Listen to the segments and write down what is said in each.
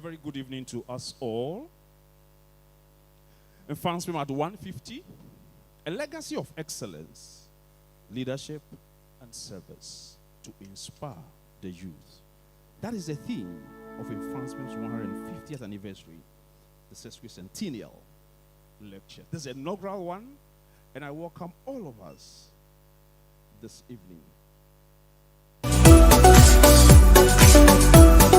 very good evening to us all. Mfantsipim at 150, a legacy of excellence, leadership, and service to inspire the youth. That is the theme of Mfantsipim's 150th anniversary, the Sesquicentennial lecture. This is an inaugural one, and I welcome all of us this evening.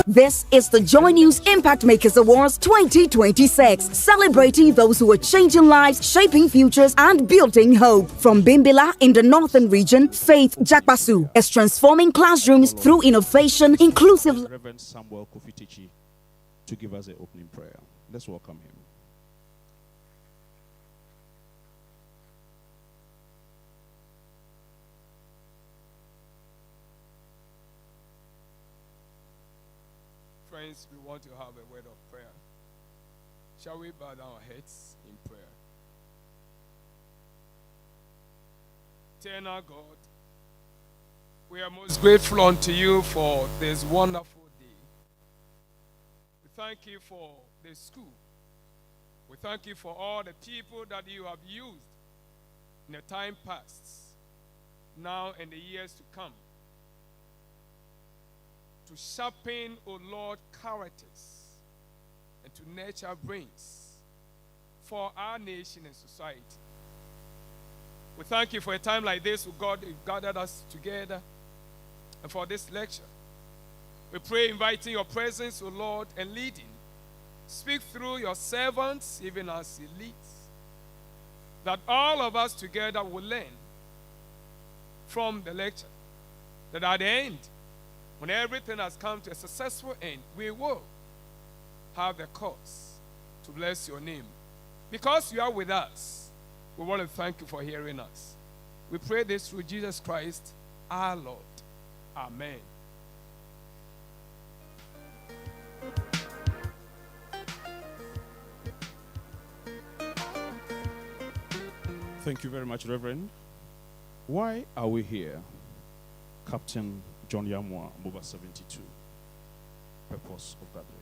This is the Joy News Impact Makers Awards 2026, celebrating those who are changing lives, shaping futures, and building hope. From Bimbila in the northern region, Faith Jakbasu is transforming classrooms through innovation, inclusive. Reverend Samuel Kofitichi to give us an opening prayer. Let's welcome him. Friends, we want to have a word of prayer. Shall we bow down our heads in prayer? Eternal God, we are most grateful unto you for this wonderful day. We thank you for the school. We thank you for all the people that you have used in the time past, now and the years to come, to sharpen, O Lord, characters and to nurture brains for our nation and society. We thank you for a time like this, O God, you've gathered us together and for this lecture. We pray, inviting your presence, O Lord, and leading. Speak through your servants, even as he leads, that all of us together will learn from the lecture, that at the end, when everything has come to a successful end, we will have the cause to bless your name. Because you are with us, we want to thank you for hearing us. We pray this through Jesus Christ, our Lord. Amen. Thank you very much, Reverend. Why are we here? Captain John Yamwa, Mova 72. Purpose of gathering.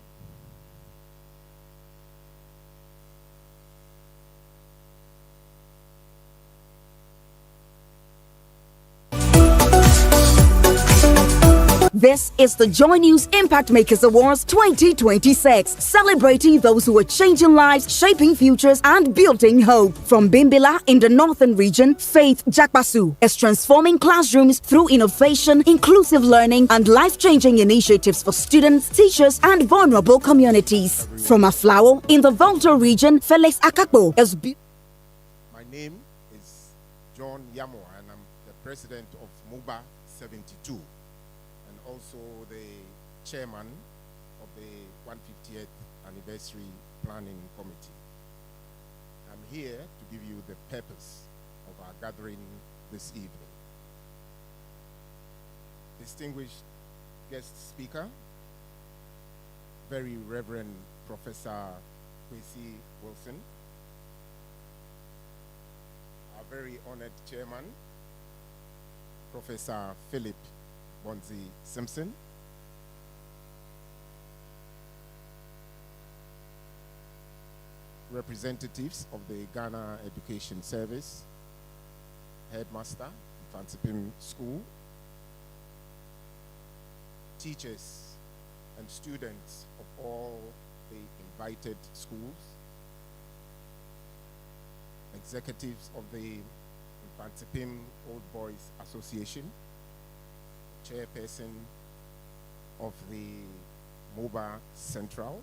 This is the Joy News Impact Makers Awards 2026, celebrating those who are changing lives, shaping futures, and building hope. From Bimbila in the Northern Region, Faith Jakbasu is transforming classrooms through innovation, inclusive learning, and life-changing initiatives for students, teachers, and vulnerable communities. From Aflao in the Volta region, Felix Akakbo is... My name is John Yamwa, and I'm the president of MOBA 72. Also the chairman of the 150th Anniversary Planning Committee. I'm here to give you the purpose of our gathering this evening. Distinguished guest speaker, very Reverend Professor Kwesi Wilson, our very honored chairman, Professor Philip Bonzi Simpson, representatives of the Ghana Education Service, headmaster, Mfantsipim School, teachers and students of all the invited schools, executives of the Mfantsipim Old Boys Association, chairperson of the MOBA Central,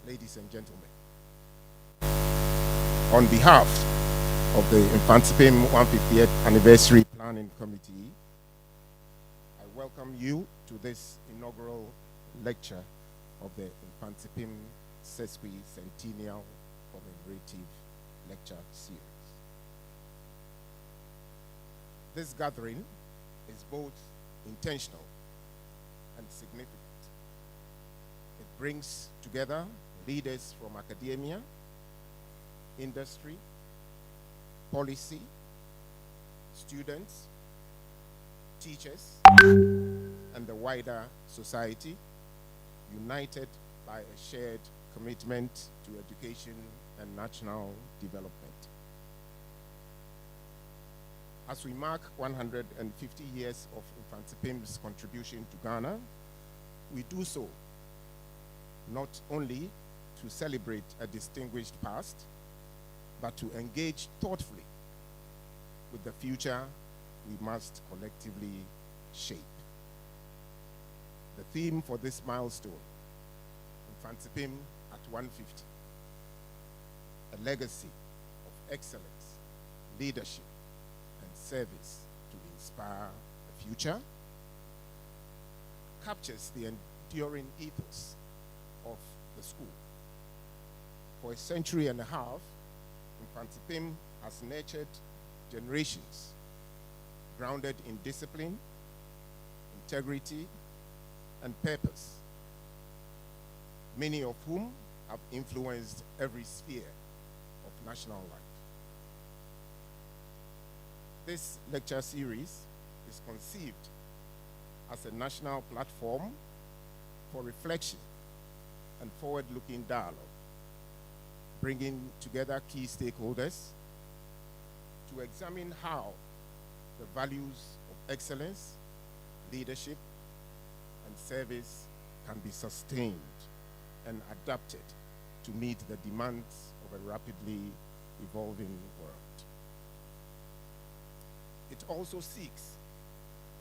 ladies and gentlemen. On behalf of the Mfantsipim 150th Anniversary Planning Committee, I welcome you to this inaugural lecture of the Mfantsipim Sesquicentennial Commemorative Lecture Series. This gathering is both intentional and significant. It brings together leaders from academia, industry, policy, students, teachers, and the wider society, united by a shared commitment to education and national development. As we mark 150 years of Mfantsipim's contribution to Ghana, we do so not only to celebrate a distinguished past, but to engage thoughtfully with the future we must collectively shape. The theme for this milestone, Mfantsipim at 150, a legacy of excellence, leadership, and service to inspire the future, captures the enduring ethos of the school. For a century and a half, Mfantsipim has nurtured generations grounded in discipline, integrity, and purpose, many of whom have influenced every sphere of national life. This lecture series is conceived as a national platform for reflection and forward-looking dialogue, bringing together key stakeholders to examine how the values of excellence, leadership, and service can be sustained and adapted to meet the demands of a rapidly evolving world. It also seeks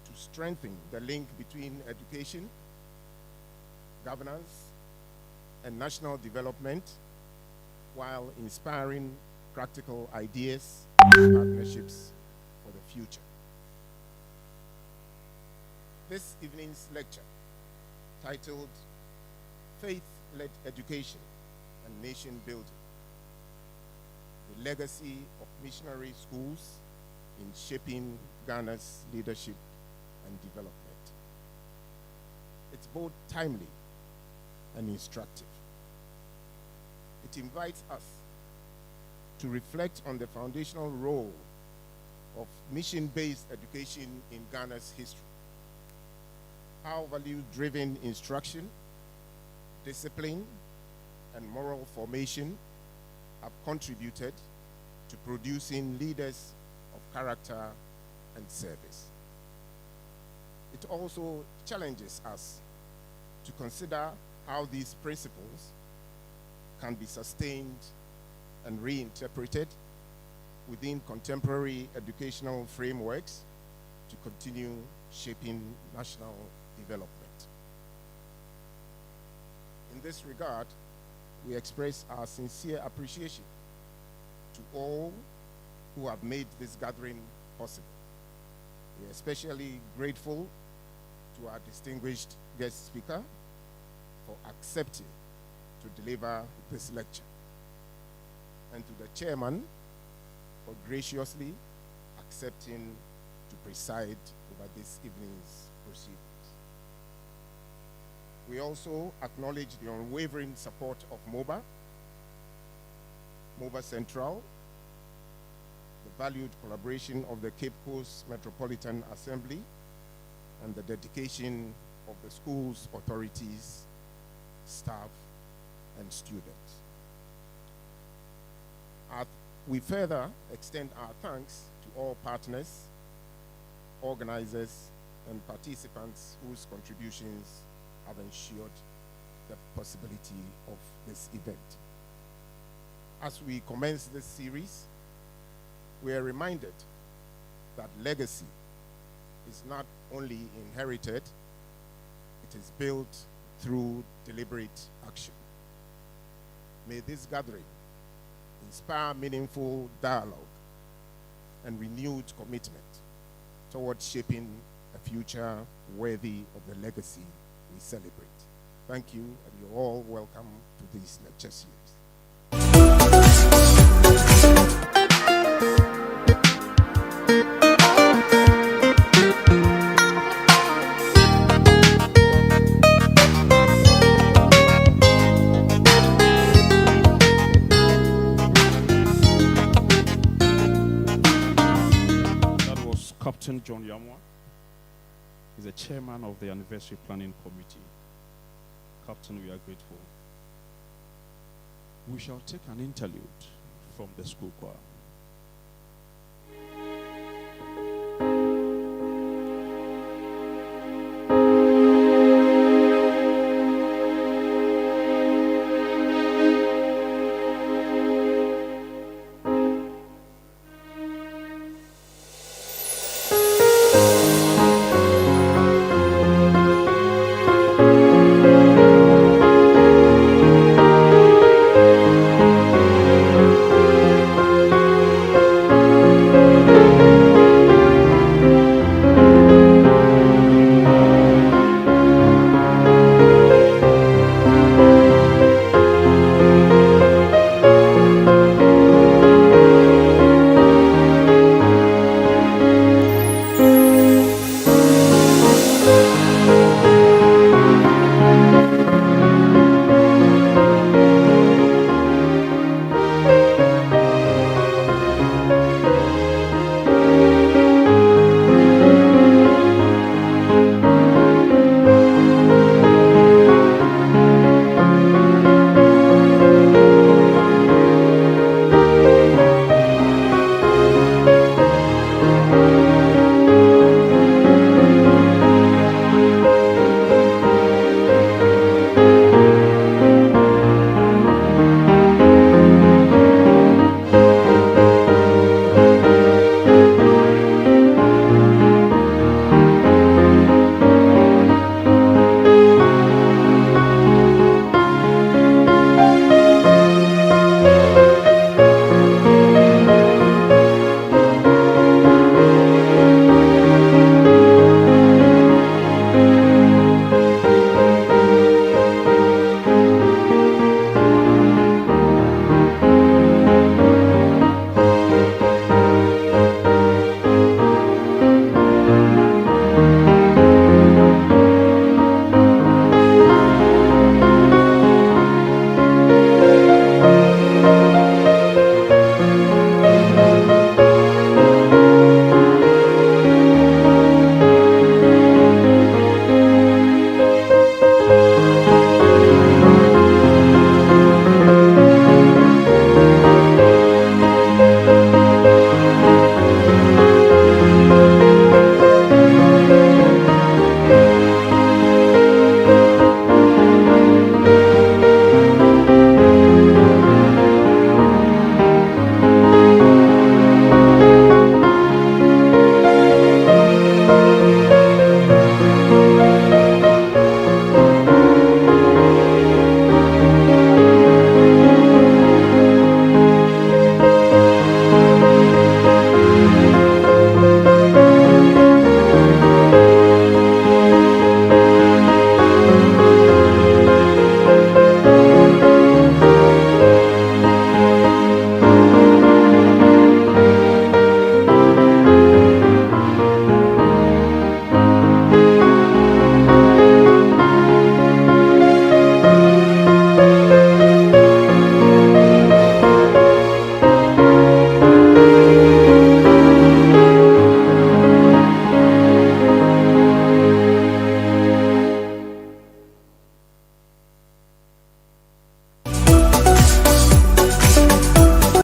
to strengthen the link between education, governance, and national development while inspiring practical ideas and partnerships for the future. This evening's lecture, titled Faith-Led Education and Nation Building, the legacy of missionary schools in shaping Ghana's leadership and development. It's both timely and instructive. It invites us to reflect on the foundational role of mission-based education in Ghana's history, how value-driven instruction, discipline, and moral formation have contributed to producing leaders of character and service. It also challenges us to consider how these principles can be sustained and reinterpreted within contemporary educational frameworks to continue shaping national development. In this regard, we express our sincere appreciation to all who have made this gathering possible. We are especially grateful to our distinguished guest speaker for accepting to deliver this lecture, and to the chairman for graciously accepting to preside over this evening's proceedings. We also acknowledge the unwavering support of MOBA Central, the valued collaboration of the Cape Coast Metropolitan Assembly, and the dedication of the school's authorities, staff, and students. We further extend our thanks to all partners, organizers, and participants whose contributions have ensured the possibility of this event. As we commence this series, we are reminded that legacy is not only inherited, it is built through deliberate action. May this gathering inspire meaningful dialogue and renewed commitment towards shaping a future worthy of the legacy we celebrate. Thank you, and you're all welcome to this lecture series. Captain John Yamwa is the chairman of the Anniversary Planning Committee. Captain, we are grateful. We shall take an interlude from the school choir.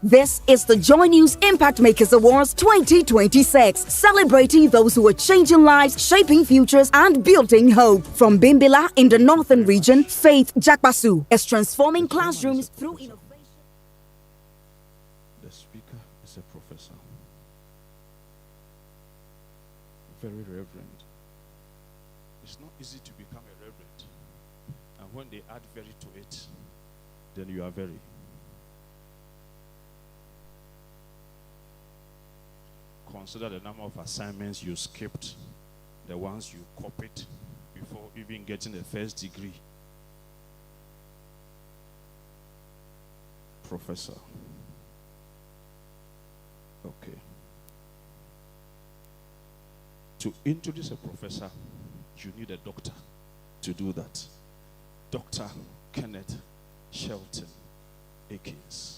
This is the Joy News Impact Makers Awards 2026, celebrating those who are changing lives, shaping futures, and building hope. From Bimbila in the Northern Region, Faith Jakbasu is transforming classrooms through innovation. The speaker is a professor. Very reverend. It's not easy to become a reverend. And when they add very to it, then you are very. Consider the number of assignments you skipped, the ones you copied before even getting the first degree. Professor. Okay. To introduce a professor, you need a doctor to do that. Dr. Kenneth Shelton Akins.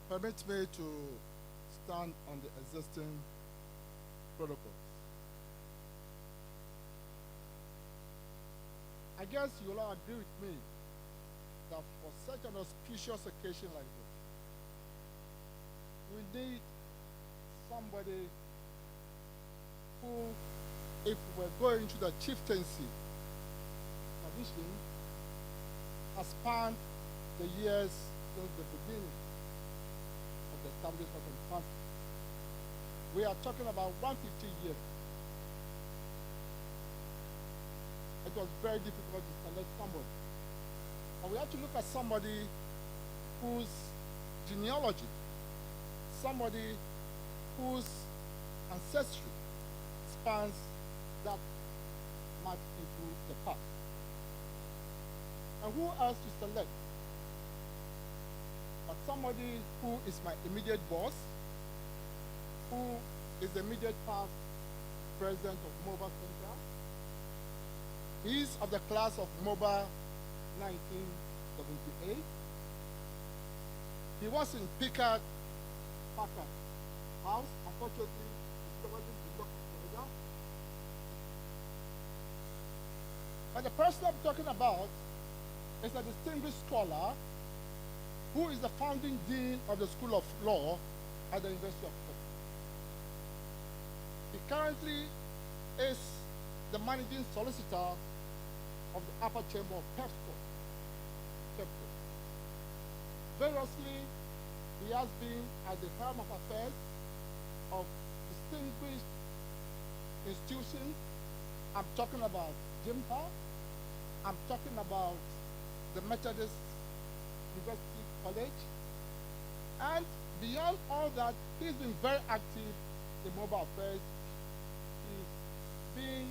Permit me to stand on the existing protocols. I guess you'll all agree with me that for such an auspicious occasion like this, we need somebody who, if we're going to the chieftaincy tradition, has spanned the years since the beginning the establishment of the country. We are talking about 150 years. It was very difficult to select somebody. And we have to look at somebody whose genealogy, somebody whose ancestry spans that much into the past. And who else to select? But somebody who is my immediate boss, who is the immediate past president of MOBA Center. He's of the class of MOBA 1978. He was in Pickard Packard House. Unfortunately, he wasn't in Florida. But the person I'm talking about is a distinguished scholar who is the founding dean of the School of Law at the University of Texas. He currently is the managing solicitor of the upper chamber of PEPCO. Variously, he has been at the helm of affairs of distinguished institutions. I'm talking about JIMPA. I'm talking about the Methodist University College, and beyond all that, he's been very active in mobile affairs. He's been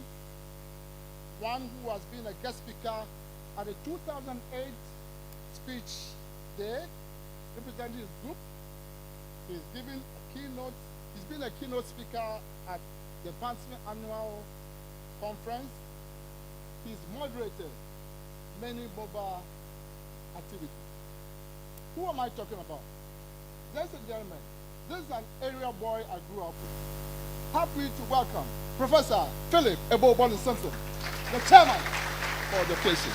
one who has been a guest speaker at the 2008 speech day, representing his group. He's given a keynote. He's been a keynote speaker at the Mfantsipim conference. He's moderated many mobile activities. Who am I talking about? Ladies and gentlemen, this is an area boy I grew up with. Happy to welcome Professor Philip Ebo Simpson, the chairman for the occasion.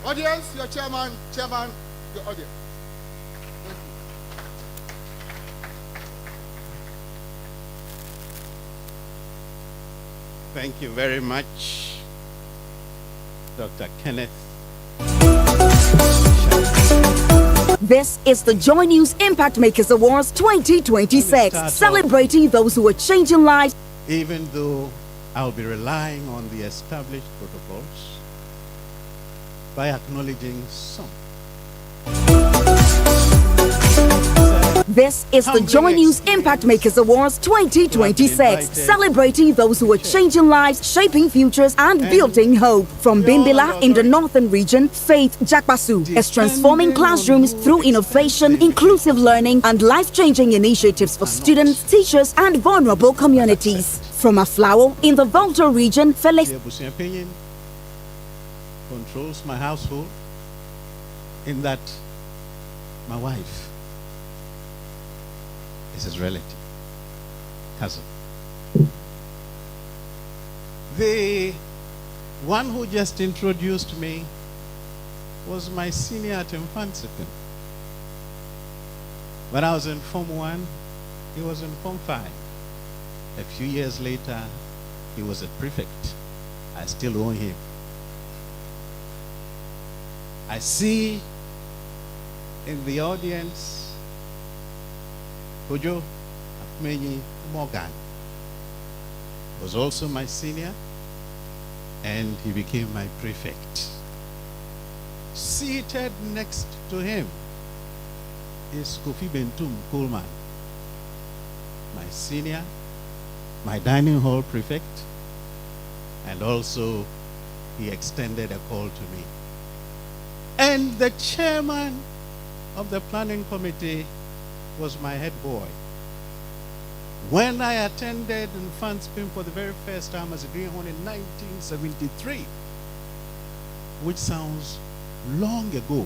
Audience, your chairman, your audience. Thank you. Thank you very much, Dr. Kenneth. This is the Joy News Impact Makers Awards 2026, celebrating those who are changing lives. Even though I'll be relying on the established protocols, by acknowledging some. This is the Joy News Impact Makers Awards 2026, celebrating those who are changing lives, shaping futures, and building hope. From Bimbila in the northern region, Faith Jakbasu is transforming classrooms through innovation, inclusive learning, and life-changing initiatives for students, teachers, and vulnerable communities. From Aflao in the Volta region, Felix controls my household in that my wife is his relative, cousin. The one who just introduced me was my senior at Mfantsipim. When I was in Form 1, he was in Form 5. A few years later, he was a prefect. I still owe him. I see in the audience Kojo Akmenyi Morgan was also my senior, and he became my prefect. Seated next to him is Kofi Bentum Coleman, my senior, my dining hall prefect, and also he extended a call to me. And the chairman of the planning committee was my head boy. When I attended Mfantsipim for the very first time as a greenhorn in 1973, which sounds long ago,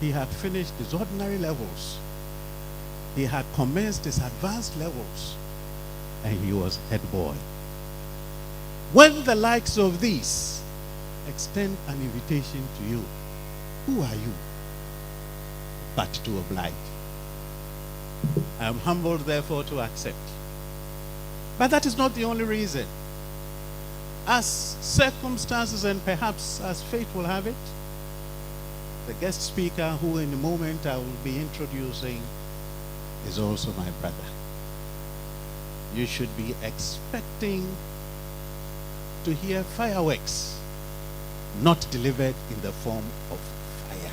he had finished his ordinary levels. He had commenced his advanced levels, and he was head boy. When the likes of these extend an invitation to you, who are you but to oblige? I am humbled, therefore, to accept. But that is not the only reason. As circumstances and perhaps as fate will have it, the guest speaker, who in a moment I will be introducing, is also my brother. You should be expecting to hear fireworks, not delivered in the form of fire.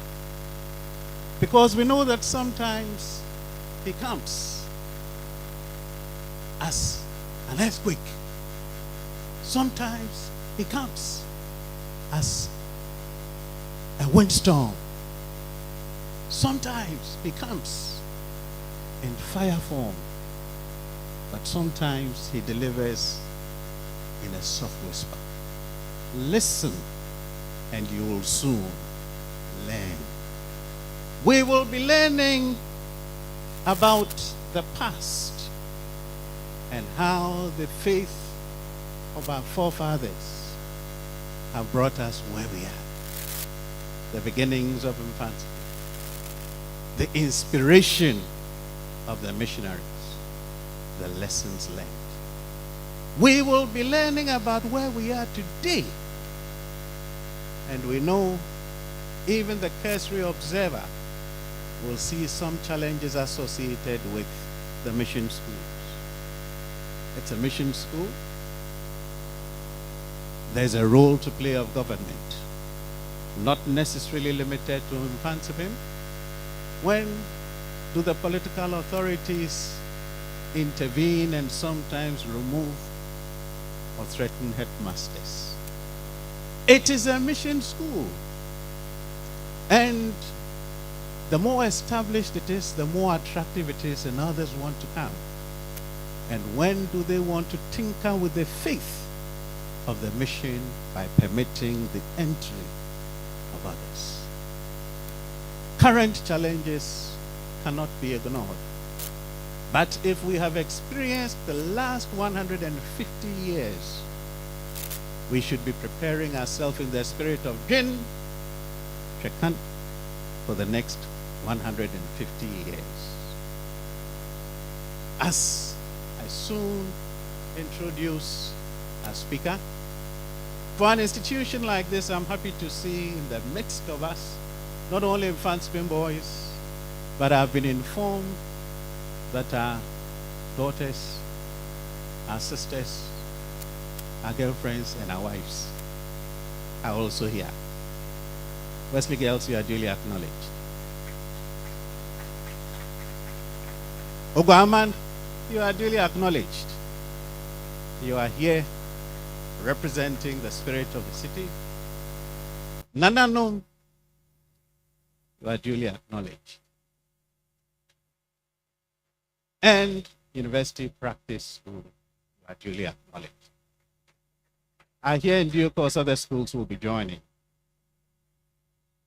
Because we know that sometimes he comes as an earthquake. Sometimes he comes as a windstorm. Sometimes he comes in fire form. But sometimes he delivers in a soft whisper. Listen, and you will soon learn. We will be learning about the past and how the faith of our forefathers have brought us where we are. The beginnings of infancy, the inspiration of the missionaries, the lessons learned. We will be learning about where we are today. And we know even the cursory observer will see some challenges associated with the mission schools. It's a mission school. There's a role to play of government, not necessarily limited to Mfantsipim. When do the political authorities intervene and sometimes remove or threaten headmasters? It is a mission school. And the more established it is, the more attractive it is, and others want to come. And when do they want to tinker with the faith of the mission by permitting the entry of others? Current challenges cannot be ignored. But if we have experienced the last 150 years, we should be preparing ourselves in the spirit of Jin Shekan for the next 150 years. As I soon introduce our speaker, for an institution like this, I'm happy to see in the midst of us, not only Mfantsipim boys, but I've been informed that our daughters, our sisters, our girlfriends, and our wives are also here. Wesley girls, you are duly acknowledged. Ogwaman, you are duly acknowledged. You are here representing the spirit of the city. Nananum, you are duly acknowledged. And University Practice School, you are duly acknowledged. I hear in due course other schools will be joining.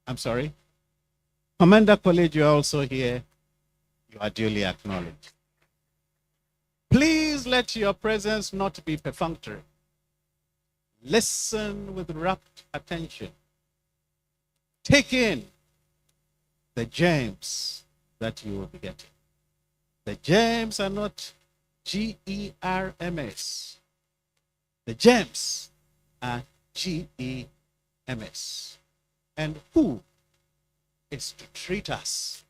I'm sorry? Commander College, you're also here. You are duly acknowledged. Please let your presence not be perfunctory. Listen with rapt attention. Take in the gems that you will be getting. The gems are not GERMS. The gems are GEMS. And who is to treat us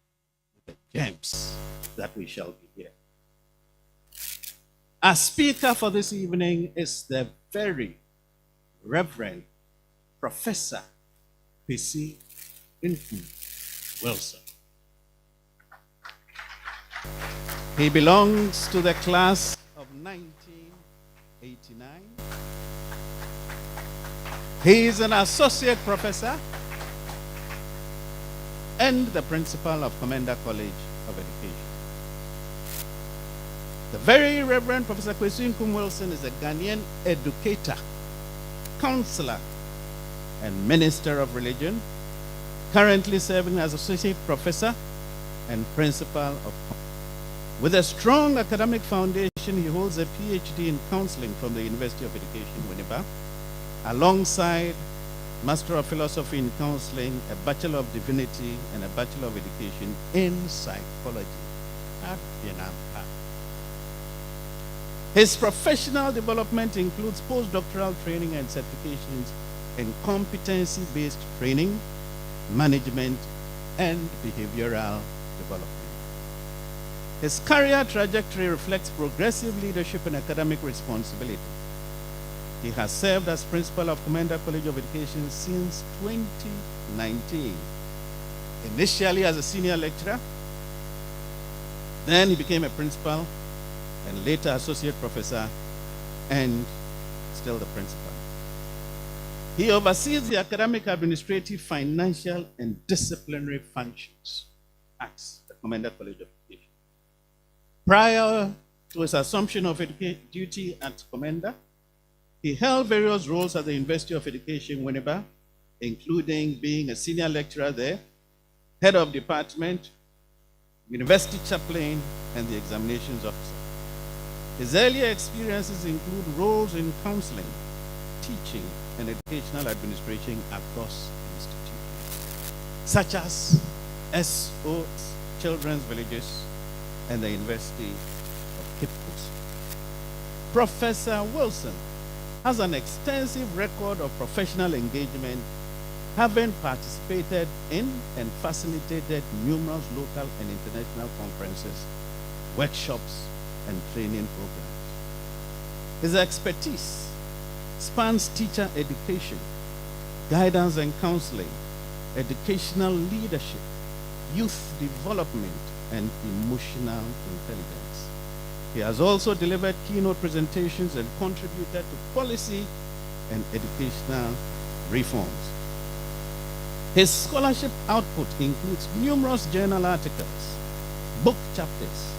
with the gems that we shall be here? Our speaker for this evening is the very Reverend Professor Kwesi Nkum Wilson. He belongs to the class of 1989. He is an associate professor and the principal of Commander College of Education. The very Reverend Professor Kwesi Nkum Wilson is a Ghanaian educator, counselor, and minister of religion, currently serving as associate professor and principal of. With a strong academic foundation, he holds a PhD in counseling from the University of Education, Winneba, alongside Master of Philosophy in Counseling, a Bachelor of Divinity, and a Bachelor of Education in Psychology at Vietnam. His professional development includes postdoctoral training and certifications in competency-based training, management, and behavioral development. His career trajectory reflects progressive leadership and academic responsibility. He has served as principal of Commander College of Education since 2019. Initially as a senior lecturer, then he became a principal, and later associate professor, and still the principal. He oversees the academic, administrative, financial, and disciplinary functions at the Commander College of Education. Prior to his assumption of duty at Commander, he held various roles at the University of Education, Winneba, including being a senior lecturer there, head of department, university chaplain, and the examinations officer. His earlier experiences include roles in counseling, teaching, and educational administration across institutions, such as SOS, Children's Villages, and the University of Cape Coast. Professor Wilson has an extensive record of professional engagement, having participated in and facilitated numerous local and international conferences, workshops, and training programs. His expertise spans teacher education, guidance and counseling, educational leadership, youth development, and emotional intelligence. He has also delivered keynote presentations and contributed to policy and educational reforms. His scholarship output includes numerous journal articles, book chapters,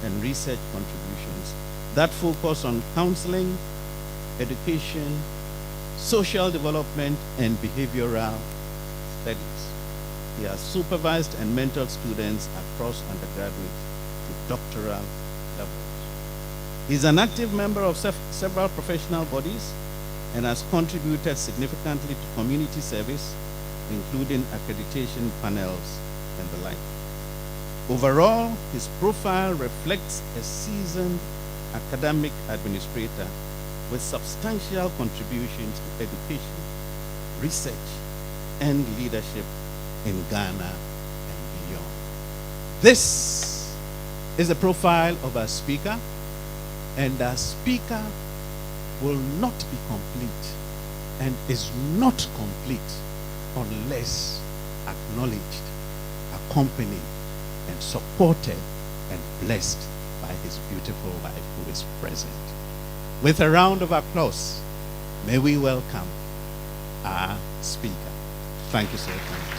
and research contributions that focus on counseling, education, social development, and behavioral studies. He has supervised and mentored students across undergraduate to doctoral levels. He's an active member of several professional bodies and has contributed significantly to community service, including accreditation panels and the like. Overall, his profile reflects a seasoned academic administrator with substantial contributions to education, research, and leadership in Ghana and beyond. This is a profile of our speaker, and our speaker will not be complete and is not complete unless acknowledged, accompanied, and supported and blessed by his beautiful wife who is present. With a round of applause, may we welcome our speaker. Thank you so much.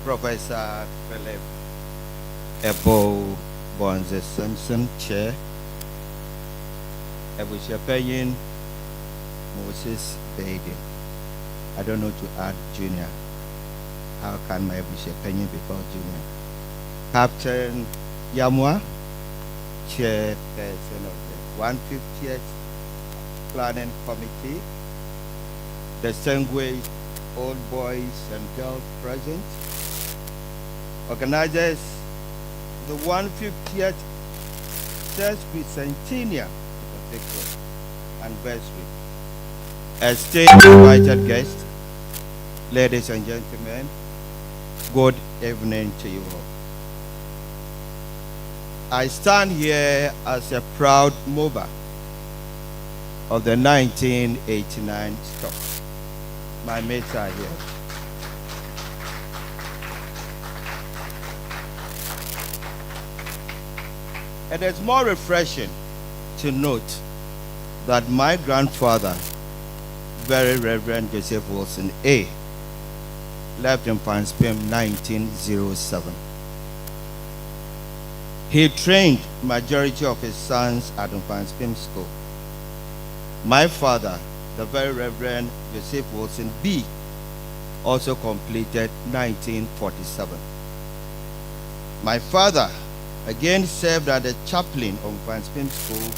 Professor Philip Ebo Bonze Simpson, Chair. Sesquicentennial Moses Baden. I don't know to add junior. How can my Sesquicentennial be called junior? Captain Yamwa, Chairperson of the 150th Planning Committee, distinguished old boys and girls present, organizers the 150th Sesquicentennial anniversary, esteemed invited guests, ladies and gentlemen, good evening to you all. I stand here as a proud mover of the 1989 stock. My mates are here. It is more refreshing to note that my grandfather, Very Reverend Joseph Wilson A., left in Mfantsipim 1907. He trained majority of his sons at Mfantsipim School. My father, the Very Reverend Joseph Wilson B., also completed 1947. My father again served as the chaplain of Mfantsipim School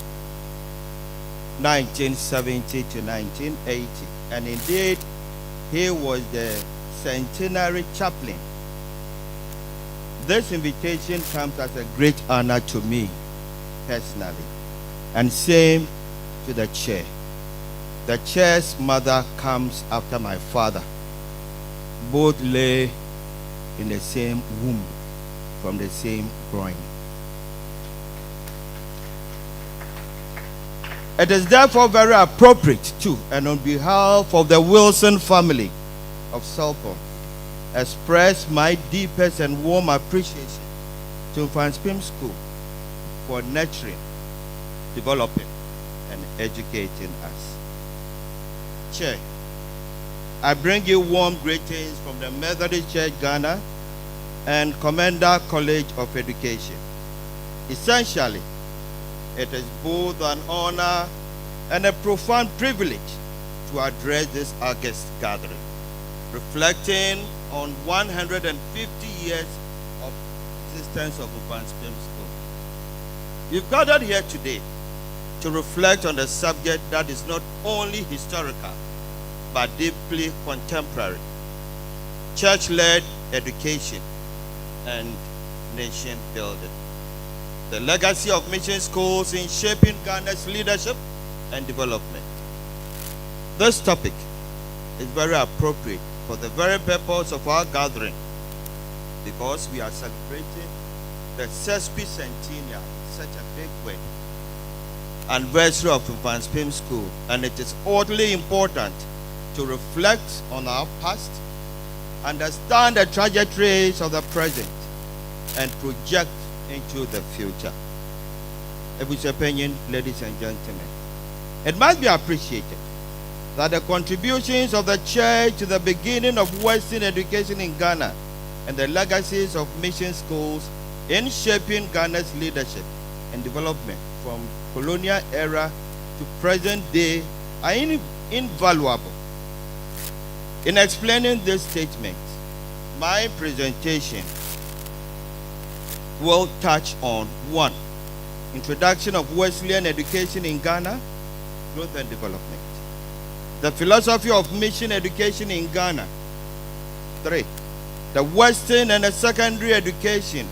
1970 to 1980, and indeed he was the centenary chaplain. This invitation comes as a great honor to me personally, and same to the chair. The chair's mother comes after my father. Both lay in the same womb from the same groin. It is therefore very appropriate too, and on behalf of the Wilson family of Salpon, express my deepest and warm appreciation to Mfantsipim School for nurturing, developing, and educating us. Chair, I bring you warm greetings from the Methodist Church Ghana and Commander College of Education. Essentially, it is both an honor and a profound privilege to address this August gathering, reflecting on 150 years of existence of Mfantsipim School. We've gathered here today to reflect on a subject that is not only historical, but deeply contemporary: church-led education and nation building. The legacy of mission schools in shaping Ghana's leadership and development. This topic is very appropriate for the very purpose of our gathering, because we are celebrating the Sesquicentennial, such a big word, anniversary of Mfantsipim School, and it is utterly important to reflect on our past, understand the trajectories of the present, and project into the future. Sesquicentennial, ladies and gentlemen, it must be appreciated that the contributions of the church to the beginning of Western education in Ghana and the legacies of mission schools in shaping Ghana's leadership and development from colonial era to present day are invaluable. In explaining this statement, my presentation will touch on 1. Introduction of Wesleyan education in Ghana, growth and development. The philosophy of mission education in Ghana. 3. The Western and the secondary education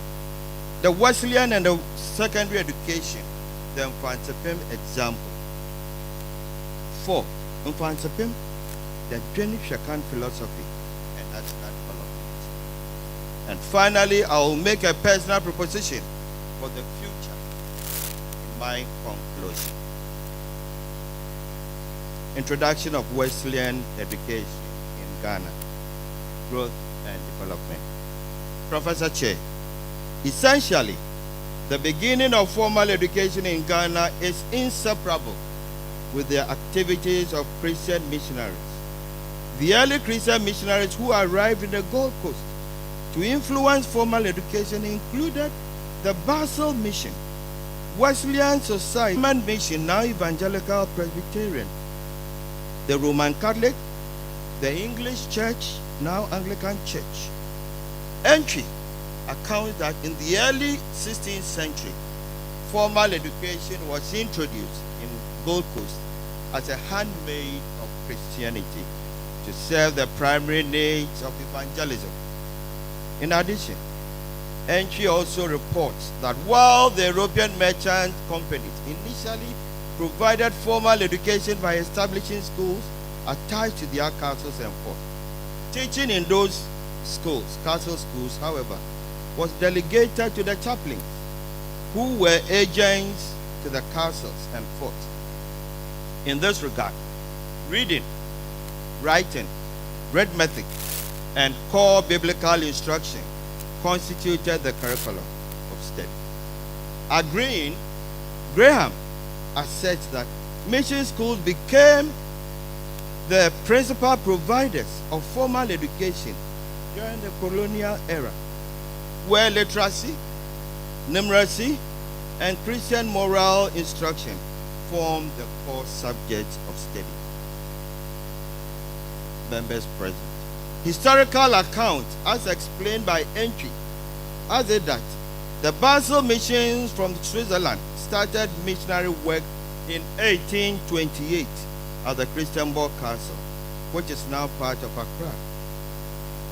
the Wesleyan and the secondary education, the Mfantsipim example. 4. Mfantsipim, the Dwene Shakan philosophy and national development. And finally, I will make a personal proposition for the future in my conclusion. Introduction of Wesleyan education in Ghana, growth and development. Professor Che, essentially, the beginning of formal education in Ghana is inseparable with the activities of Christian missionaries. The early Christian missionaries who arrived in the Gold Coast to influence formal education included the Basel Mission, Wesleyan Society, Mission, now Evangelical Presbyterian, the Roman Catholic, the English Church, now Anglican Church. Entry accounts that in the early 16th century, formal education was introduced in Gold Coast as a handmaid of Christianity to serve the primary needs of evangelism. In addition, Entry also reports that while the European merchant companies initially provided formal education by establishing schools attached to their castles and forts, teaching in those schools, castle schools, however, was delegated to the chaplains, who were agents to the castles and forts. In this regard, reading, writing, arithmetic, and core biblical instruction constituted the curriculum of study. Agreeing, Graham asserts that mission schools became the principal providers of formal education during the colonial era, where literacy, numeracy, and Christian moral instruction formed the core subjects of study. Members present. Historical account, as explained by Entry, has it that the Basel missions from Switzerland started missionary work in 1828 at the Christianborg Castle, which is now part of Accra,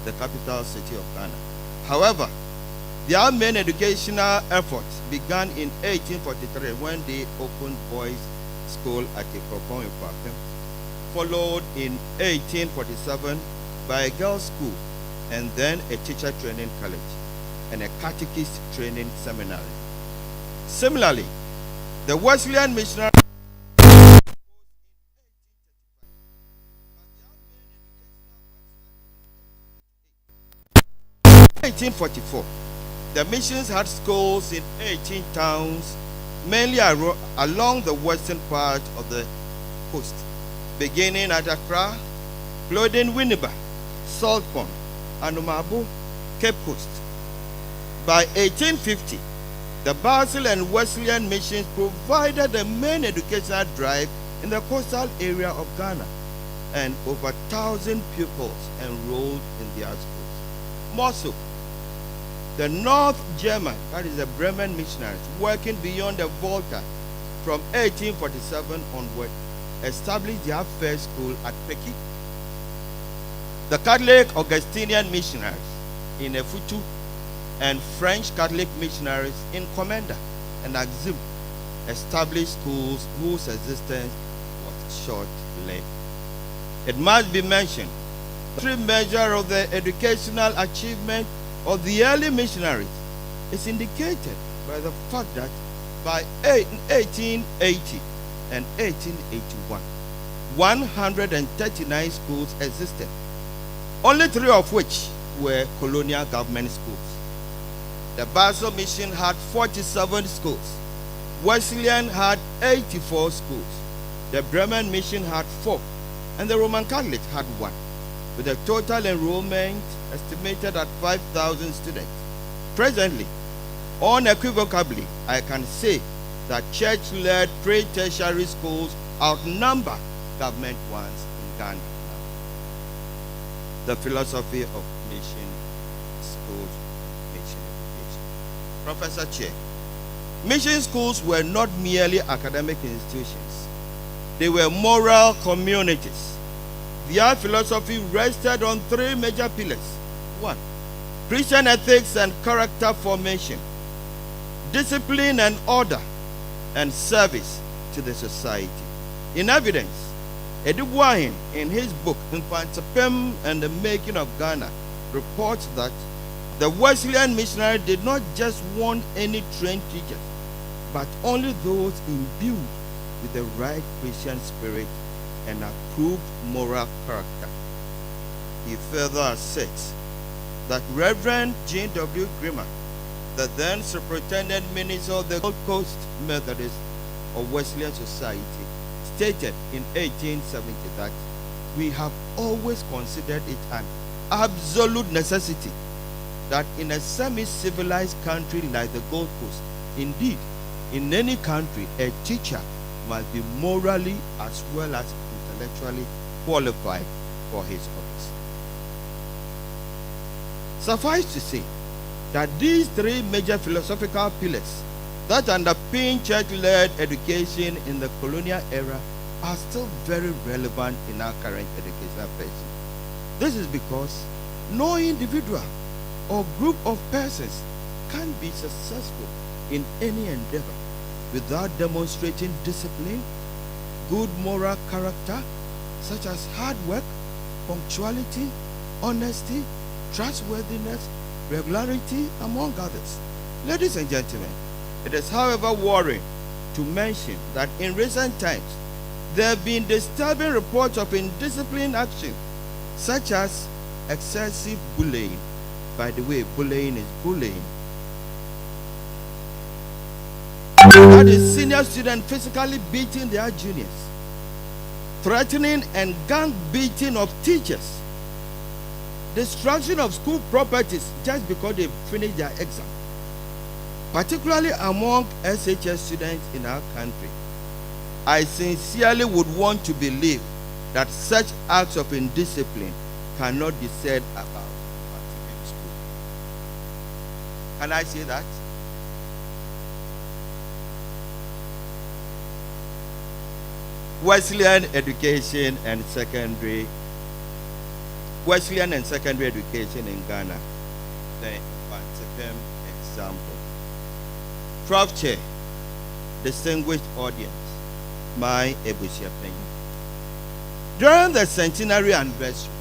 the capital city of Ghana. However, their main educational efforts began in 1843 when they opened boys' school at Ikropong, followed in 1847 by a girls' school, and then a teacher training college and a catechist training seminary. Similarly, the Wesleyan missionary 1844, the missions had schools in 18 towns, mainly along the western part of the coast, beginning at Accra, including Winneba, Salt Pond, Anumabu, Cape Coast. By 1850, the Basel and Wesleyan missions provided the main educational drive in the coastal area of Ghana, and over 1,000 pupils enrolled in their schools. More so, the North German, that is the Bremen missionaries, working beyond the Volta from 1847 onward, established their first school at Peki. The Catholic Augustinian missionaries in Efutu and French Catholic missionaries in Komenda and Axim established schools whose existence was short-lived. It must be mentioned, the true measure of the educational achievement of the early missionaries is indicated by the fact that by 1880 and 1881, 139 schools existed, only 3 of which were colonial government schools. The Basel mission had 47 schools. Wesleyan had 84 schools. The Bremen mission had 4, and the Roman Catholic had 1, with a total enrollment estimated at 5,000 students. Presently, unequivocally, I can say that church-led pre-tertiary schools outnumber government ones in Ghana. The philosophy of mission schools, mission education. Professor Che, mission schools were not merely academic institutions. They were moral communities. Their philosophy rested on 3 major pillars. 1, Christian ethics and character formation. discipline and order, and service to the society. In evidence, Edubuahin, in his book Mfantsipim and the Making of Ghana, reports that the Wesleyan missionary did not just want any trained teachers, but only those imbued with the right Christian spirit and approved moral character. He further asserts that Reverend Jean W. Grimmer, the then superintendent minister of the Gold Coast Methodist or Wesleyan Society, stated in 1870 that we have always considered it an absolute necessity that in a semi-civilized country like the Gold Coast, indeed, in any country, a teacher must be morally as well as intellectually qualified for his office. Suffice to say that these three major philosophical pillars that underpin church-led education in the colonial era are still very relevant in our current educational phase. This is because no individual or group of persons can be successful in any endeavor without demonstrating discipline, good moral character, such as hard work, punctuality, honesty, trustworthiness, regularity, among others. Ladies and gentlemen, it is, however, worrying to mention that in recent times there have been disturbing reports of indisciplined action, such as excessive bullying. By the way, bullying is bullying. That is senior students physically beating their juniors, threatening and gang beating of teachers, destruction of school properties just because they finished their exam, particularly among SHS students in our country. I sincerely would want to believe that such acts of indiscipline cannot be said about Mfantsipim School. Can I say that? Wesleyan education and secondary education in Ghana, the Mfantsipim example. Prof Chair, distinguished audience, my Ebusiapeng. During the centenary anniversary,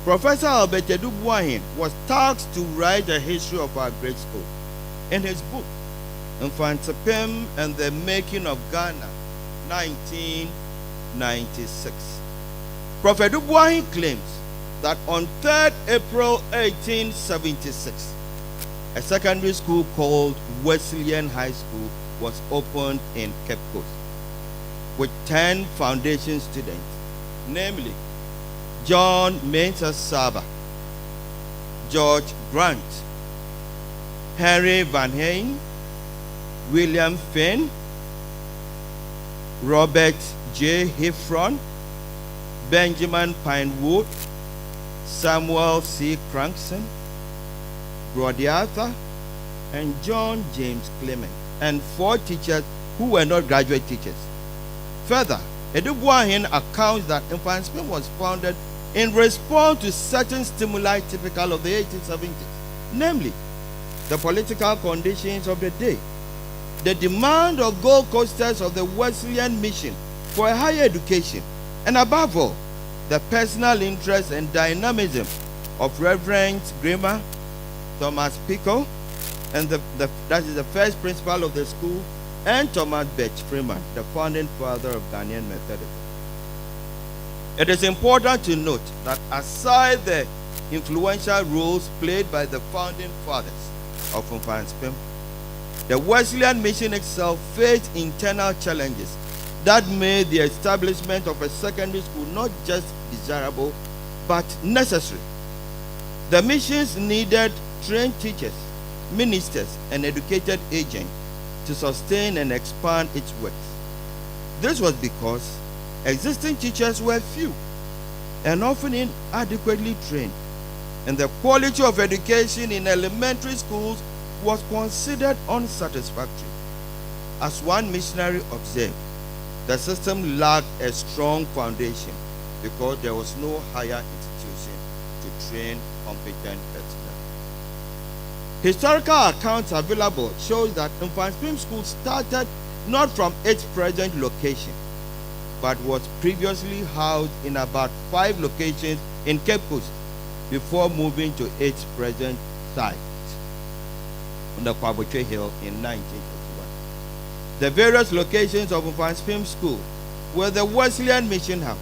Professor Albert Edubuahin was tasked to write a history of our great school. In his book, Mfantsipim and the Making of Ghana, 1996. Prof. Edubuahin claims that on 3rd April 1876, a secondary school called Wesleyan High School was opened in Cape Coast with 10 foundation students, namely John Mensah Saba, George Grant, Henry Van Heyen, William Finn, Robert J. Heffron, Benjamin Pinewood, Samuel C. Crankson, Brody Arthur, and John James Clement, and 4 teachers who were not graduate teachers. Further, Edubuahin accounts that Mfantsipim was founded in response to certain stimuli typical of the 1870s, namely the political conditions of the day, the demand of Gold Coasters of the Wesleyan mission for a higher education, and above all, the personal interest and dynamism of Reverend Grimmer, Thomas Pico, and that is the first principal of the school, and Thomas Birch Freeman, the founding father of Ghanaian Methodism. It is important to note that aside the influential roles played by the founding fathers of Mfantsipim, the Wesleyan mission itself faced internal challenges that made the establishment of a secondary school not just desirable, but necessary. The missions needed trained teachers, ministers, and educated agents to sustain and expand its works. This was because existing teachers were few and often inadequately trained, and the quality of education in elementary schools was considered unsatisfactory. As one missionary observed, the system lacked a strong foundation because there was no higher institution to train competent personnel. Historical accounts available shows that Mfantsipim School started not from its present location, but was previously housed in about 5 locations in Cape Coast before moving to its present site on the Kwaboche Hill in 1981. The various locations of Mfantsipim School were the Wesleyan Mission House,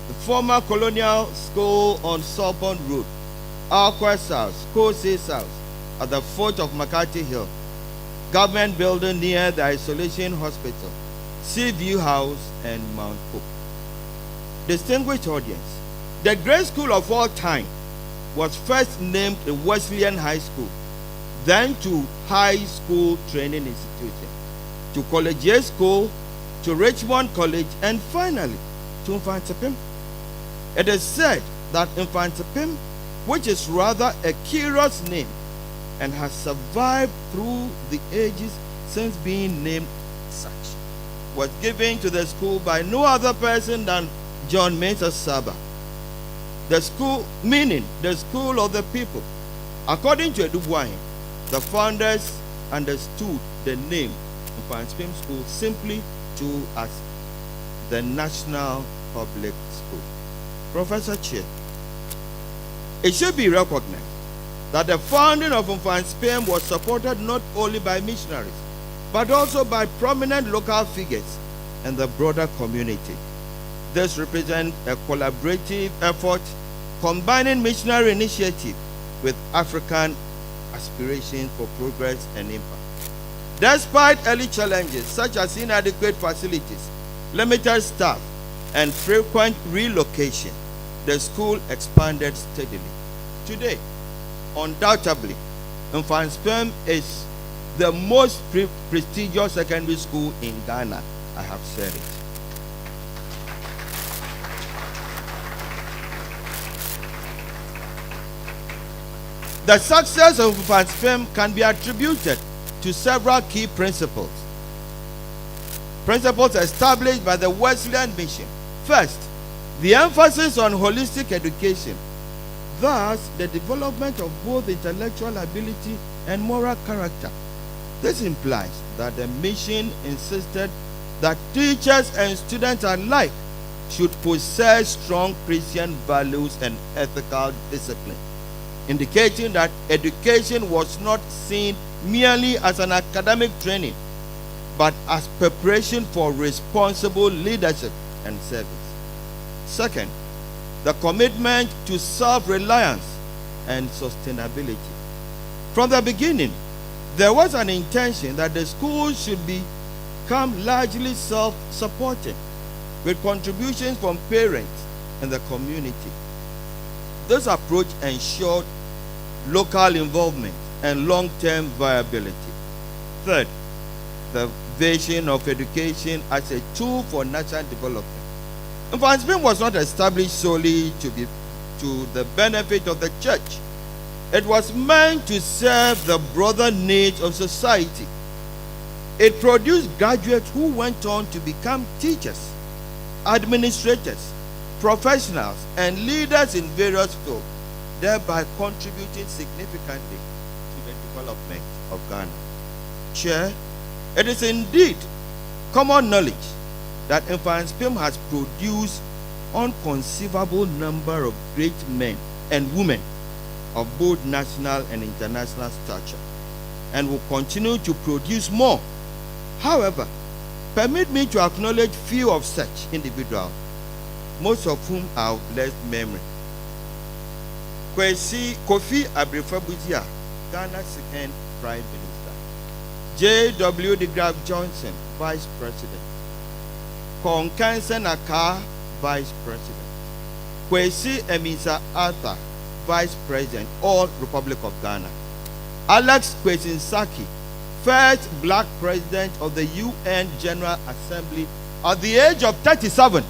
the former colonial school on Salpon Road, Alquest House, Cose's House at the foot of McCarthy Hill, government building near the Isolation Hospital, Seaview House, and Mount Hope. Distinguished audience, the great school of all time was first named a Wesleyan High School, then to High School Training Institution, to Collegiate School, to Richmond College, and finally to Mfantsipim. It is said that Mfantsipim, which is rather a curious name and has survived through the ages since being named such, was given to the school by no other person than John Mensah Saba. The school, meaning the school of the people. According to Edubuahin, the founders understood the name Mfantsipim School simply to as the National Public School. Professor Chair, it should be recognized that the founding of Mfantsipim was supported not only by missionaries, but also by prominent local figures and the broader community. This represents a collaborative effort combining missionary initiative with African aspirations for progress and impact. Despite early challenges such as inadequate facilities, limited staff, and frequent relocation, the school expanded steadily. Today, undoubtedly, Mfantsipim is the most prestigious secondary school in Ghana. I have said it. The success of Mfantsipim can be attributed to several key principles. Principles established by the Wesleyan Mission. First, the emphasis on holistic education. Thus, the development of both intellectual ability and moral character. This implies that the mission insisted that teachers and students alike should possess strong Christian values and ethical discipline, indicating that education was not seen merely as an academic training, but as preparation for responsible leadership and service. Second, the commitment to self-reliance and sustainability. From the beginning, there was an intention that the school should become largely self-supporting, with contributions from parents and the community. This approach ensured local involvement and long-term viability. Third, the vision of education as a tool for national development. Mfantsipim was not established solely to the benefit of the church. It was meant to serve the broader needs of society. It produced graduates who went on to become teachers, administrators, professionals, and leaders in various fields, thereby contributing significantly to the development of Ghana. Chair, it is indeed common knowledge that Mfantsipim has produced unconceivable number of great men and women of both national and international stature, and will continue to produce more. However, permit me to acknowledge few of such individuals, most of whom are of blessed memory. Kofi Abrifabuzia, Ghana's second Prime Minister. J.W. de Graaf Johnson, Vice President. Konkansen Aka, Vice President. Kwesi Emisa Arthur, Vice President, all Republic of Ghana. Alex Kwesinsaki, first black president of the UN General Assembly at the age of 37.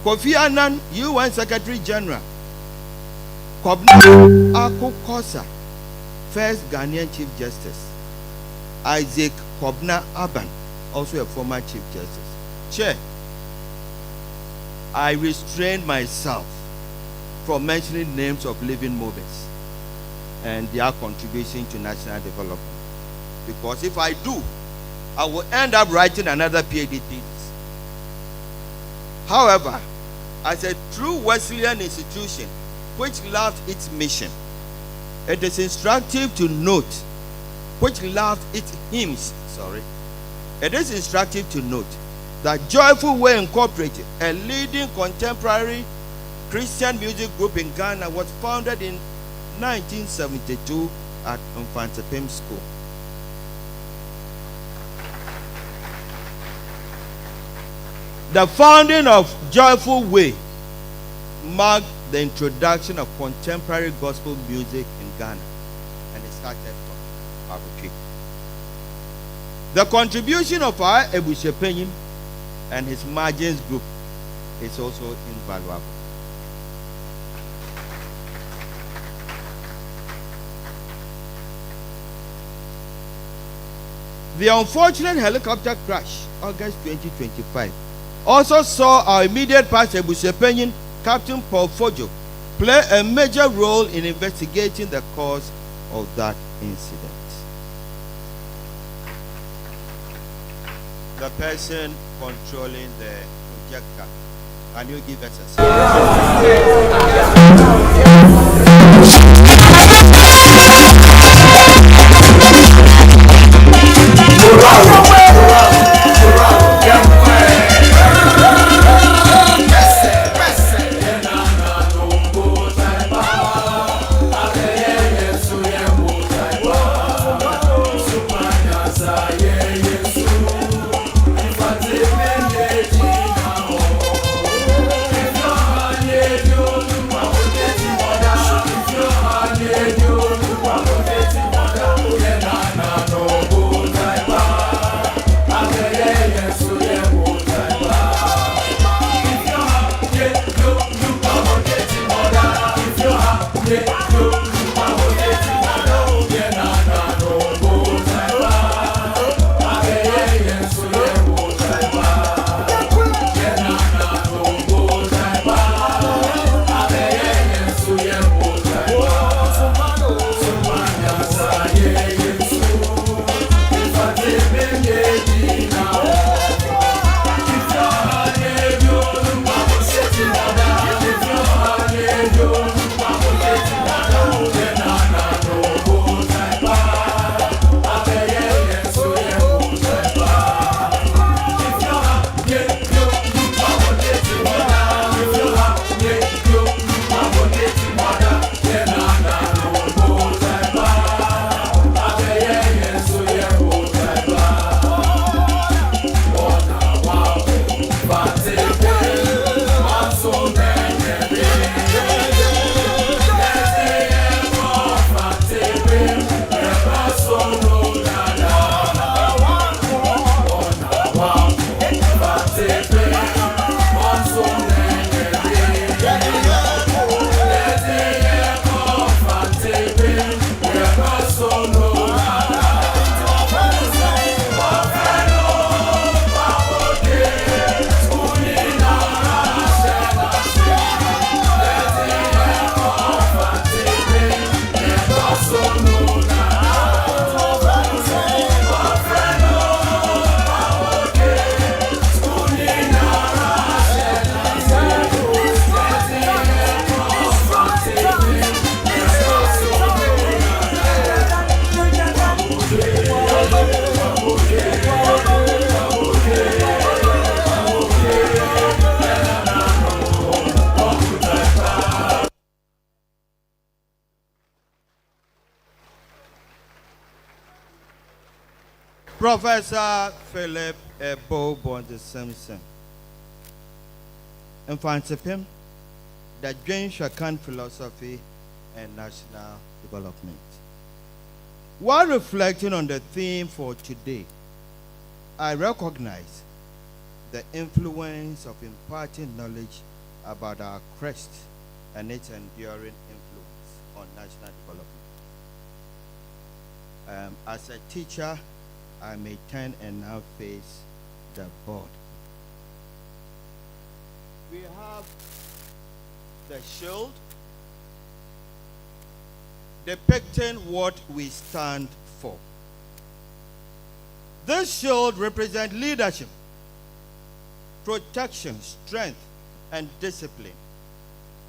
Kofi Annan, UN Secretary General. Kobna Ako Kosa, first Ghanaian Chief Justice. Isaac Kobna Aban, also a former Chief Justice. Chair, I restrained myself from mentioning names of living movers. and their contribution to national development. Because if I do, I will end up writing another PhD thesis. However, as a true Wesleyan institution which loved its mission, it is instructive to note, which loved its hymns, it is instructive to note that Joyful Way Incorporated, a leading contemporary Christian music group in Ghana, was founded in 1972 at Mfantsipim School. The founding of Joyful Way marked the introduction of contemporary gospel music in Ghana, and it started from Abuja. The contribution of our Sesquicentennial and his margins group is also invaluable. The unfortunate helicopter crash, August 2025, also saw our immediate past Sesquicentennial, Captain Prof, play a major role in investigating the cause of that incident. The person controlling the projector, can you give us a Professor Philip Ebo Bonte Simpson. Mfantsipim, the Jane Shakan philosophy and national development. While reflecting on the theme for today, I recognize the influence of imparting knowledge about our crest and its enduring influence on national development. As a teacher, I may turn and now face the board. We have the shield, depicting what we stand for. This shield represents leadership, protection, strength, and discipline.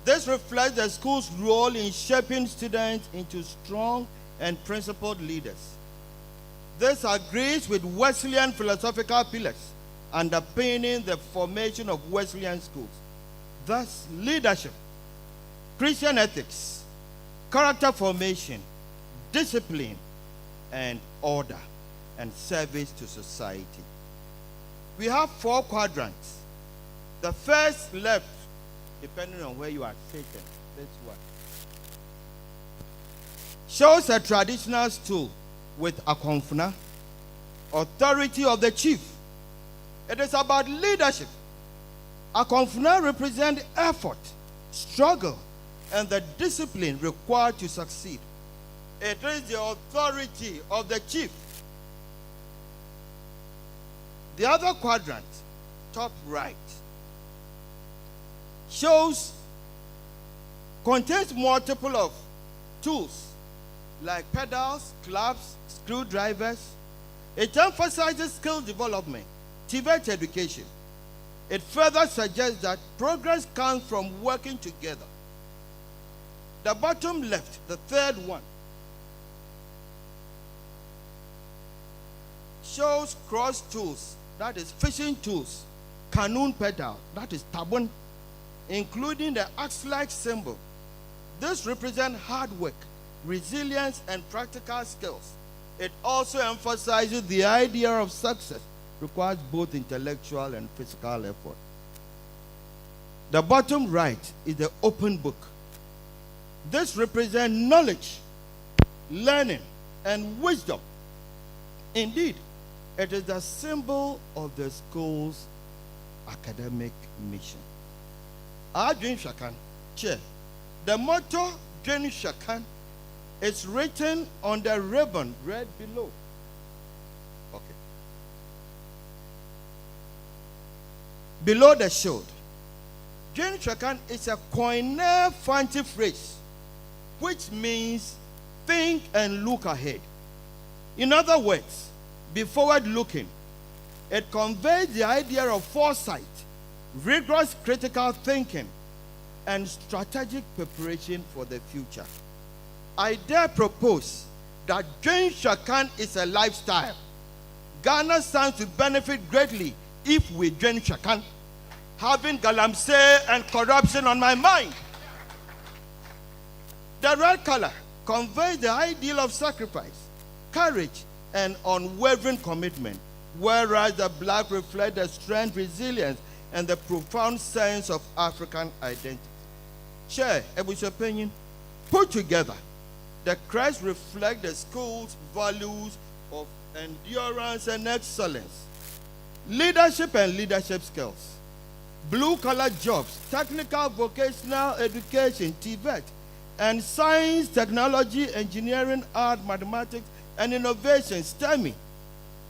This reflects the school's role in shaping students into strong and principled leaders. This agrees with Wesleyan philosophical pillars underpinning the formation of Wesleyan schools. Thus, leadership, Christian ethics, character formation, discipline, and order, and service to society. We have 4 quadrants. The first left, depending on where you are sitting, this one, shows a traditional stool with a confuna, authority of the chief. It is about leadership. A confuna represents effort, struggle, and the discipline required to succeed. It is the authority of the chief. The other quadrant, top right, contains multiple of tools like pedals, clubs, screwdrivers. It emphasizes skill development, TVET education. It further suggests that progress comes from working together. The bottom left, the third one, shows cross tools, that is fishing tools, canoe pedal, that is tabun, including the axe-like symbol. This represents hard work, resilience, and practical skills. It also emphasizes the idea of success requires both intellectual and physical effort. The bottom right is the open book. This represents knowledge, learning, and wisdom. Indeed, it is the symbol of the school's academic mission. Our Dwen Shakan, Chair. The motto Dwen Shakan is written on the ribbon read below. Okay. Below the shield. Dwen Shakan is a Koine Fanti phrase, which means think and look ahead. In other words, be forward-looking. It conveys the idea of foresight, rigorous critical thinking, and strategic preparation for the future. I dare propose that Dwen Shakan is a lifestyle. Ghana stands to benefit greatly if we Dwen Shakan, having galamsey and corruption on my mind. The red color conveys the ideal of sacrifice, courage, and unwavering commitment, whereas the black reflects the strength, resilience, and the profound sense of African identity. Chair, Ebu's opinion, put together, the crest reflects the school's values of endurance and excellence, leadership and leadership skills, blue-collar jobs, technical vocational education, TVET, and science, technology, engineering, art, mathematics, and innovation, STEM,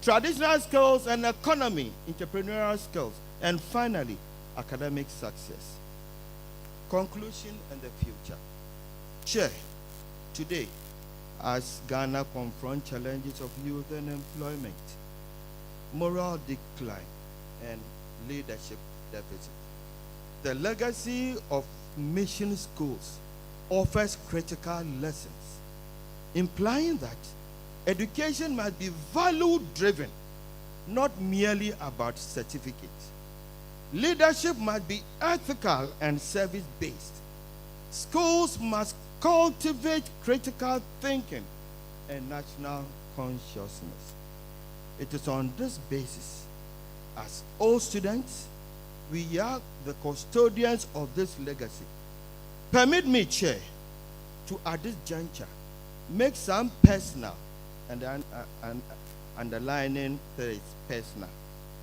traditional skills and economy, entrepreneurial skills, and finally, academic success. Conclusion and the future. Chair, today, as Ghana confronts challenges of youth and employment, moral decline, and leadership deficit, the legacy of mission schools offers critical lessons, implying that education must be value-driven, not merely about certificates. Leadership must be ethical and service-based. Schools must cultivate critical thinking and national consciousness. It is on this basis, as all students, we are the custodians of this legacy. Permit me, Chair, to at this juncture make some personal and underlining the personal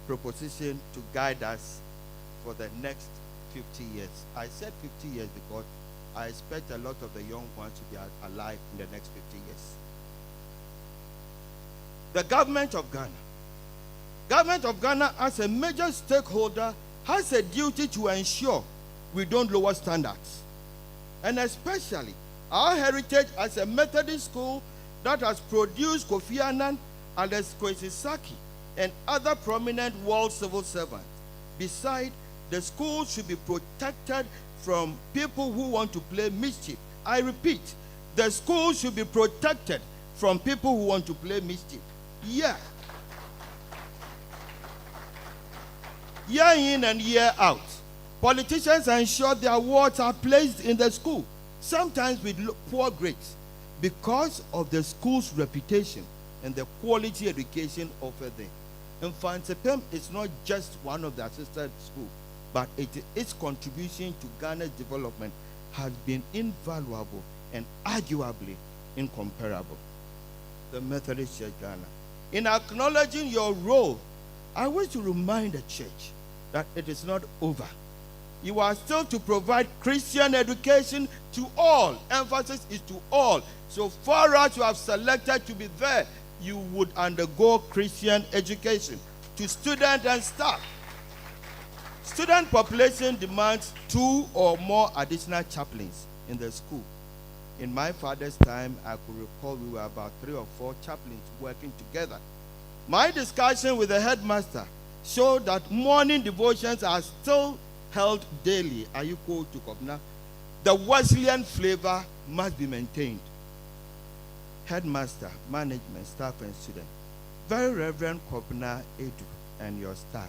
proposition to guide us for the next 50 years. I said 50 years because I expect a lot of the young ones to be alive in the next 50 years. The government of Ghana as a major stakeholder has a duty to ensure we don't lower standards, and especially Our heritage as a Methodist school that has produced Kofi Annan, Alex Kwesi Saki, and other prominent world civil servants. Besides, the school should be protected from people who want to play mischief. I repeat, the school should be protected from people who want to play mischief. Yeah. Year in and year out, politicians ensure their wards are placed in the school, sometimes with poor grades, because of the school's reputation and the quality education offered there. Mfantsipim is not just one of the assisted schools, but its contribution to Ghana's development has been invaluable and arguably incomparable. The Methodist Church Ghana. In acknowledging your role, I wish to remind the church that it is not over. You are still to provide Christian education to all. Emphasis is to all. So far as you have selected to be there, you would undergo Christian education to students and staff. Student population demands 2 or more additional chaplains in the school. In my father's time, I could recall we were about 3 or 4 chaplains working together. My discussion with the headmaster showed that morning devotions are still held daily. Are you called to Kobna? The Wesleyan flavor must be maintained. Headmaster, management, staff, and students. Very Reverend Kobna Edu and your staff.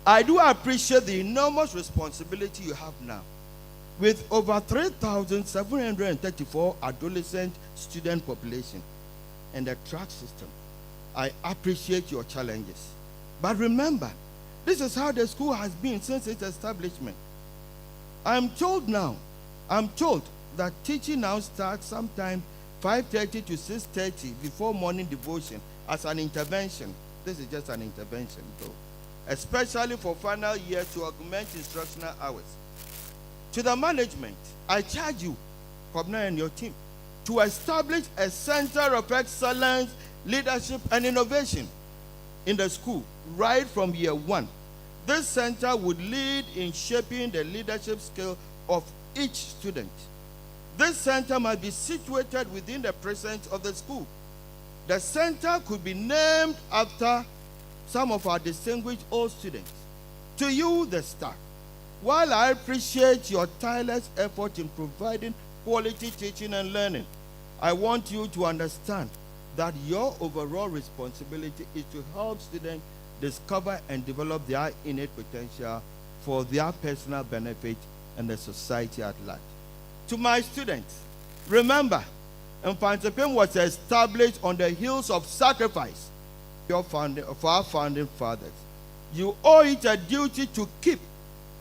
I do appreciate the enormous responsibility you have now. With over 3,734 adolescent student population and the track system, I appreciate your challenges. But remember, this is how the school has been since its establishment. I'm told that teaching now starts sometime 5:30 to 6:30 before morning devotion as an intervention. This is just an intervention though. Especially for final year to augment instructional hours. To the management, I charge you, Kobna and your team, to establish a center of excellence, leadership, and innovation in the school right from year 1. This center would lead in shaping the leadership skill of each student. This center must be situated within the presence of the school. The center could be named after some of our distinguished old students. To you, the staff, while I appreciate your tireless effort in providing quality teaching and learning, I want you to understand that your overall responsibility is to help students discover and develop their innate potential for their personal benefit and the society at large. To my students, remember, Mfantsipim was established on the hills of sacrifice for our founding fathers. You owe it a duty to keep,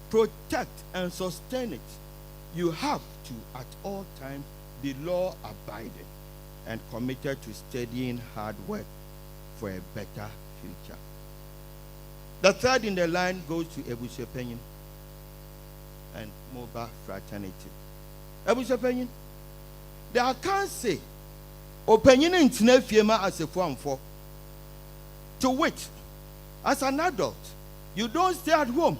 protect, and sustain it. You have to, at all times, be law-abiding and committed to studying hard work for a better future. The third in the line goes to Sesquicentennial and Mobile Fraternity. Sesquicentennial, I can't say, opinion in Tnefiema as a form for. To wit, as an adult, you don't stay at home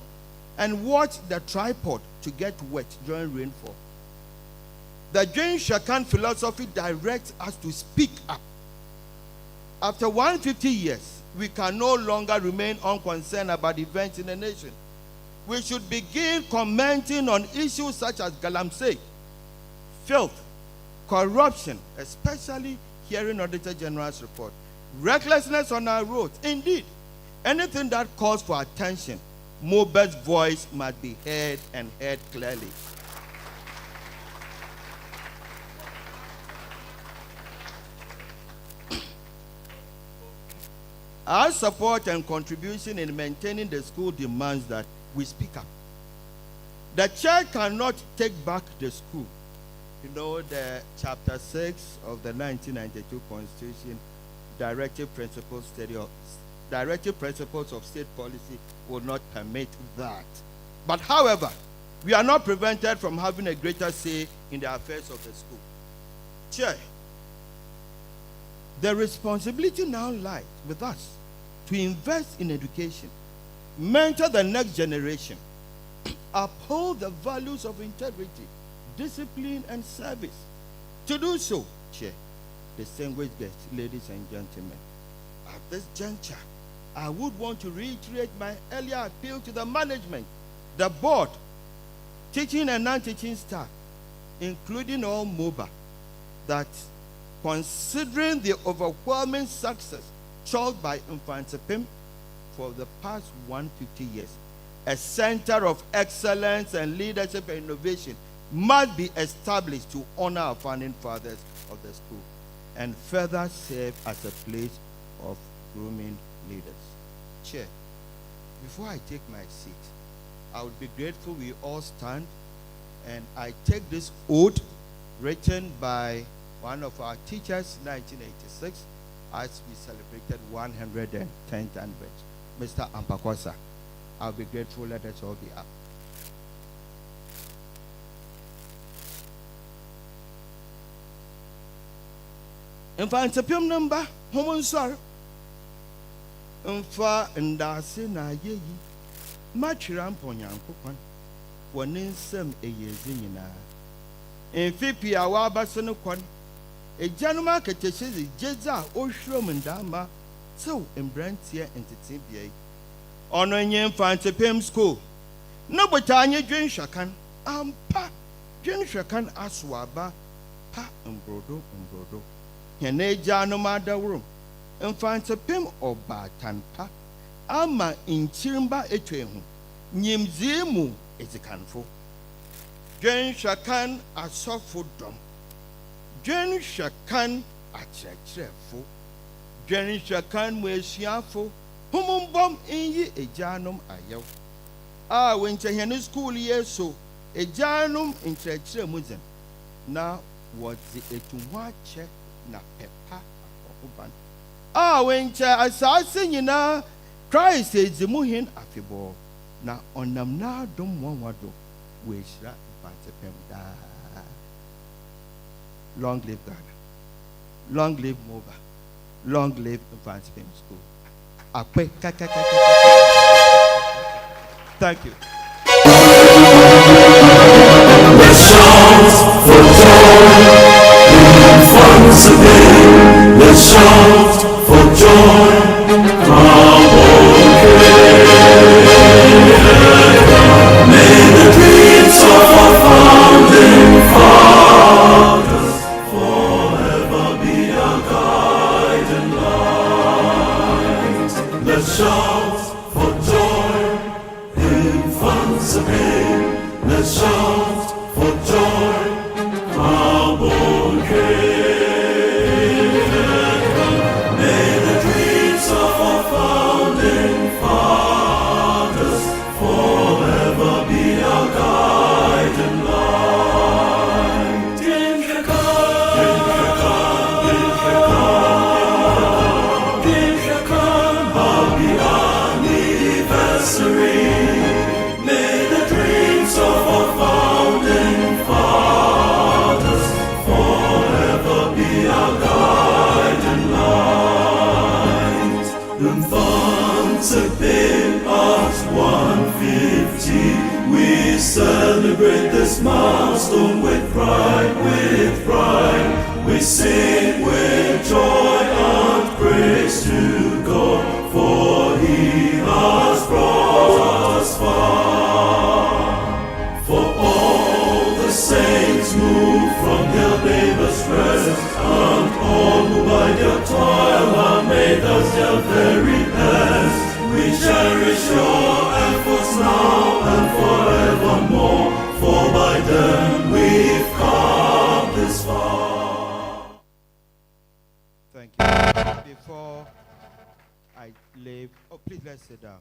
and watch the tripod to get wet during rainfall. The James Shakan philosophy directs us to speak up. After 150 years, we can no longer remain unconcerned about events in the nation. We should begin commenting on issues such as galamsey, filth, corruption, especially hearing Auditor General's report, recklessness on our roads. Indeed, anything that calls for attention, Mobert's voice must be heard and heard clearly. Our support and contribution in maintaining the school demands that we speak up. The church cannot take back the school. You know, the chapter 6 of the 1992 Constitution, directive principles of state policy will not permit that. But however, we are not prevented from having a greater say in the affairs of the school. Chair, the responsibility now lies with us to invest in education, mentor the next generation, uphold the values of integrity, discipline, and service. To do so, Chair, distinguished guests, ladies and gentlemen, at this juncture, I would want to reiterate my earlier appeal to the management, the board, teaching and non-teaching staff, including all MOBA, that considering the overwhelming success chalked by Mfantsipim for the past 150 years, a center of excellence and leadership and innovation must be established to honor our founding fathers of the school and further serve as a place of grooming leaders. Chair, before I take my seat, I would be grateful we all stand and I take this oath written by one of our teachers in 1986 as we celebrated 110th anniversary, Mr. Ampakwasa. I'll be grateful. Let us all be up. Mfantsipim number, homo sorry. Mfa ndase na yeyi. Machira mponyankopon. Wone nsem eyezi nyina. Mfipi awa abase no kon. Ejanuma ketechezi jeza ohwrom ndama. So embrantie entity bia. Ono nye Mfantsipim school. No botanye dwen hwakan. Ampa dwen hwakan aswaba pa mbrodo. Hene januma dawrum. Mfantsipim obatanpa ama inchirimba etwehu nyimzimu ezikanfo dwen hwakan asofodom dwen hwakan akyerɛkyerɛfo dwen hwakan muasuafo humumbom inyi ejanum ayew a wenkyehene school yeso ejanum nkyerɛkyerɛ muzen na wɔdze etunwa kyɛ na pepa akoban wenche asase nyina Christ ezimuhin afibo na onam na dom wanwado we hira Mfantsipim da. Long live Ghana, long live Mova, long live Mfantsipim school. Akwe thank you. Let's shout for joy in Mfantsipim. Let's shout for joy, may the dreams of our founding fathers forever be our guiding light. Let's shout for joy in Mfantsipim. Let's shout for joy, our bouquet. Mfantsipim at 150, we celebrate this milestone with pride, we sing with joy and praise to God, for He has brought us far. For all the saints moved from their labor's rest, and all who by their toil have made us their very best, we cherish your efforts now and forevermore, for by them we've come this far. Thank you. Before I leave, please let's sit down.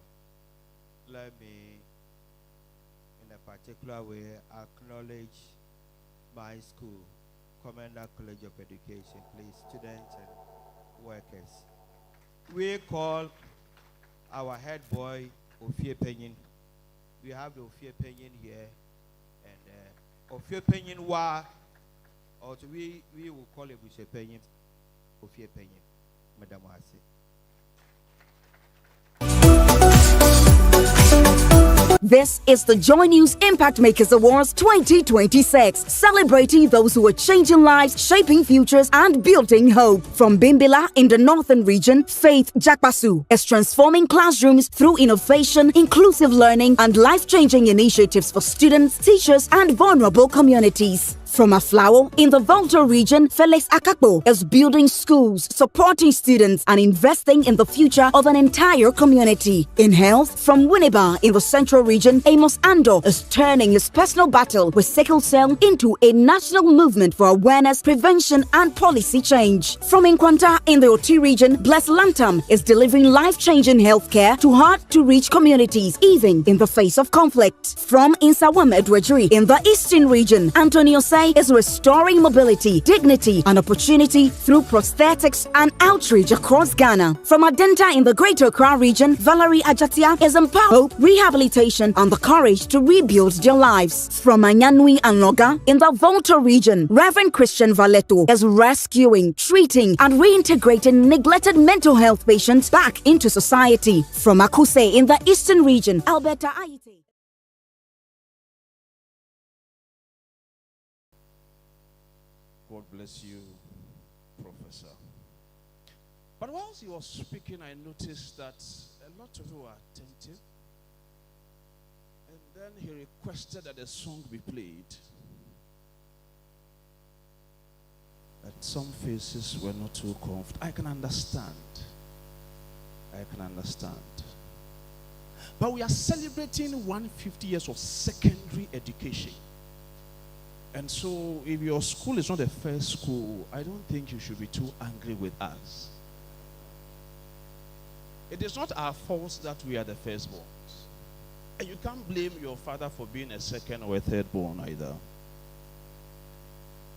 Let me, in a particular way, acknowledge my school, Commander College of Education, please, students and workers. We call our head boy Ofie Penyin. We have the Ofie Penyin here, and Ofie Penyin wa, or we will call it Bushe Penyin, Ofie Penyin, Madam Wasi. This is the Joy News Impact Makers Awards 2026, celebrating those who are changing lives, shaping futures, and building hope. From Bimbila in the Northern Region, Faith Jakpasu is transforming classrooms through innovation, inclusive learning, and life-changing initiatives for students, teachers, and vulnerable communities. From Aflao in the Volta region, Felix Akakpo is building schools, supporting students, and investing in the future of an entire community. In health, from Winneba in the Central region, Amos Ando is turning his personal battle with sickle cell into a national movement for awareness, prevention, and policy change. From Nkwanta in the Oti region, Bless Lantam is delivering life-changing healthcare to hard-to-reach communities, even in the face of conflict. From Insawam Edwardri in the Eastern region, Antonio is restoring mobility, dignity, and opportunity through prosthetics and outreach across Ghana. From Adenta in the Greater Accra region, Valerie Ajatia is empowering hope, rehabilitation, and the courage to rebuild their lives. From Anyanui and Noga in the Volta region, Reverend Christian Valeto is rescuing, treating, and reintegrating neglected mental health patients back into society. From Akuse in the Eastern region, Alberta Aite. God bless you, Professor. But whilst he was speaking, I noticed that a lot of you were attentive. And then he requested that a song be played. And some faces were not too comfortable. I can understand. But we are celebrating 150 years of secondary education. And so, if your school is not the first school, I don't think you should be too angry with us. It is not our fault that we are the firstborns. And you can't blame your father for being a second or a thirdborn either.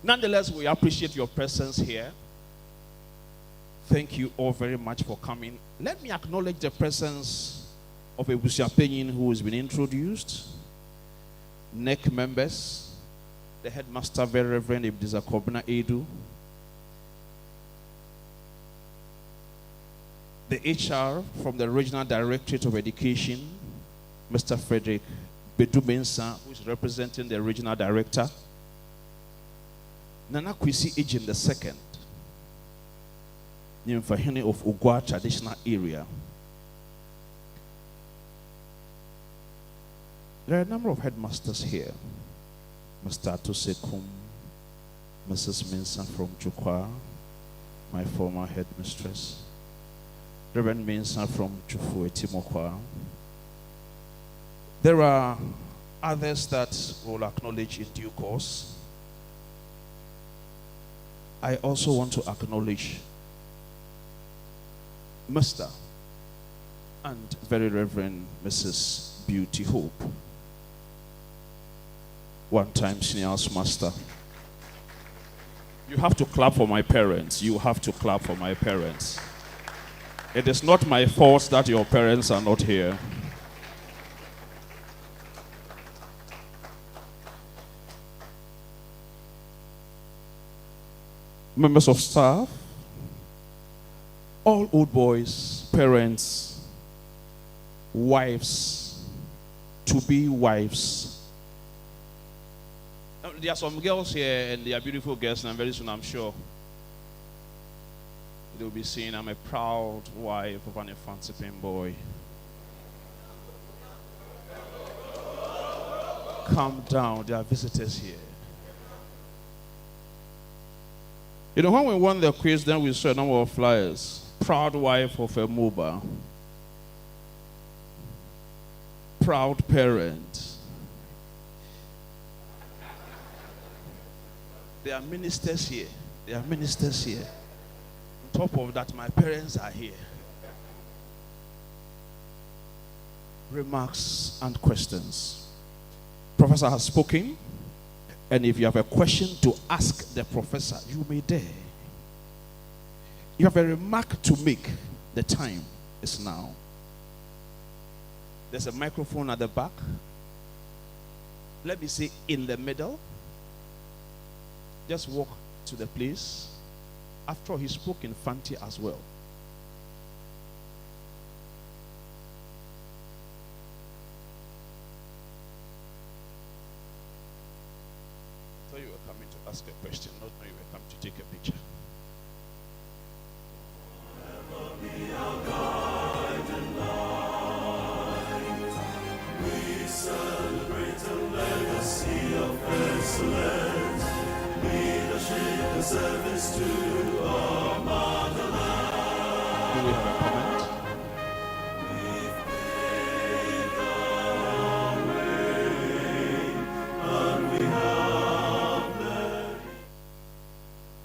Nonetheless, we appreciate your presence here. Thank you all very much for coming. Let me acknowledge the presence of a Busiapenyin who has been introduced, NEC members, the headmaster, Very Reverend Ibdiza Kobna Edu, the HR from the Regional Directorate of Education, Mr. Frederick Bedu Mensa, who is representing the Regional Director, Nana Kwesi Ejim II, Nyemfahene of Ugwa Traditional Area. There are a number of headmasters here. Mr. Atusekum, Mrs. Minsa from Chukwa, my former headmistress, Reverend Minsa from Chufu Etimokwa. There are others that we'll acknowledge in due course. I also want to acknowledge Mr. and Very Reverend Mrs. Beauty Hope, one-time senior house master. You have to clap for my parents. You have to clap for my parents. It is not my fault that your parents are not here. Members of staff, all old boys, parents, wives, to-be wives. There are some girls here, and they are beautiful girls, and very soon I'm sure they'll be saying, I'm a proud wife of an Mfantsipim boy. Calm down, there are visitors here. You know, when we won the quiz, then we saw a number of flyers. Proud wife of a MOBA. Proud parent. There are ministers here. There are ministers here. On top of that, my parents are here. Remarks and questions. Professor has spoken. And if you have a question to ask the professor, you may dare. You have a remark to make. The time is now. There's a microphone at the back. Let me say in the middle. Just walk to the place. After all, he spoke in Fanti as well. you were coming to ask a question, not when you were coming to take a picture. We celebrate a legacy of excellence, leadership and service to our motherland. Do we have a comment?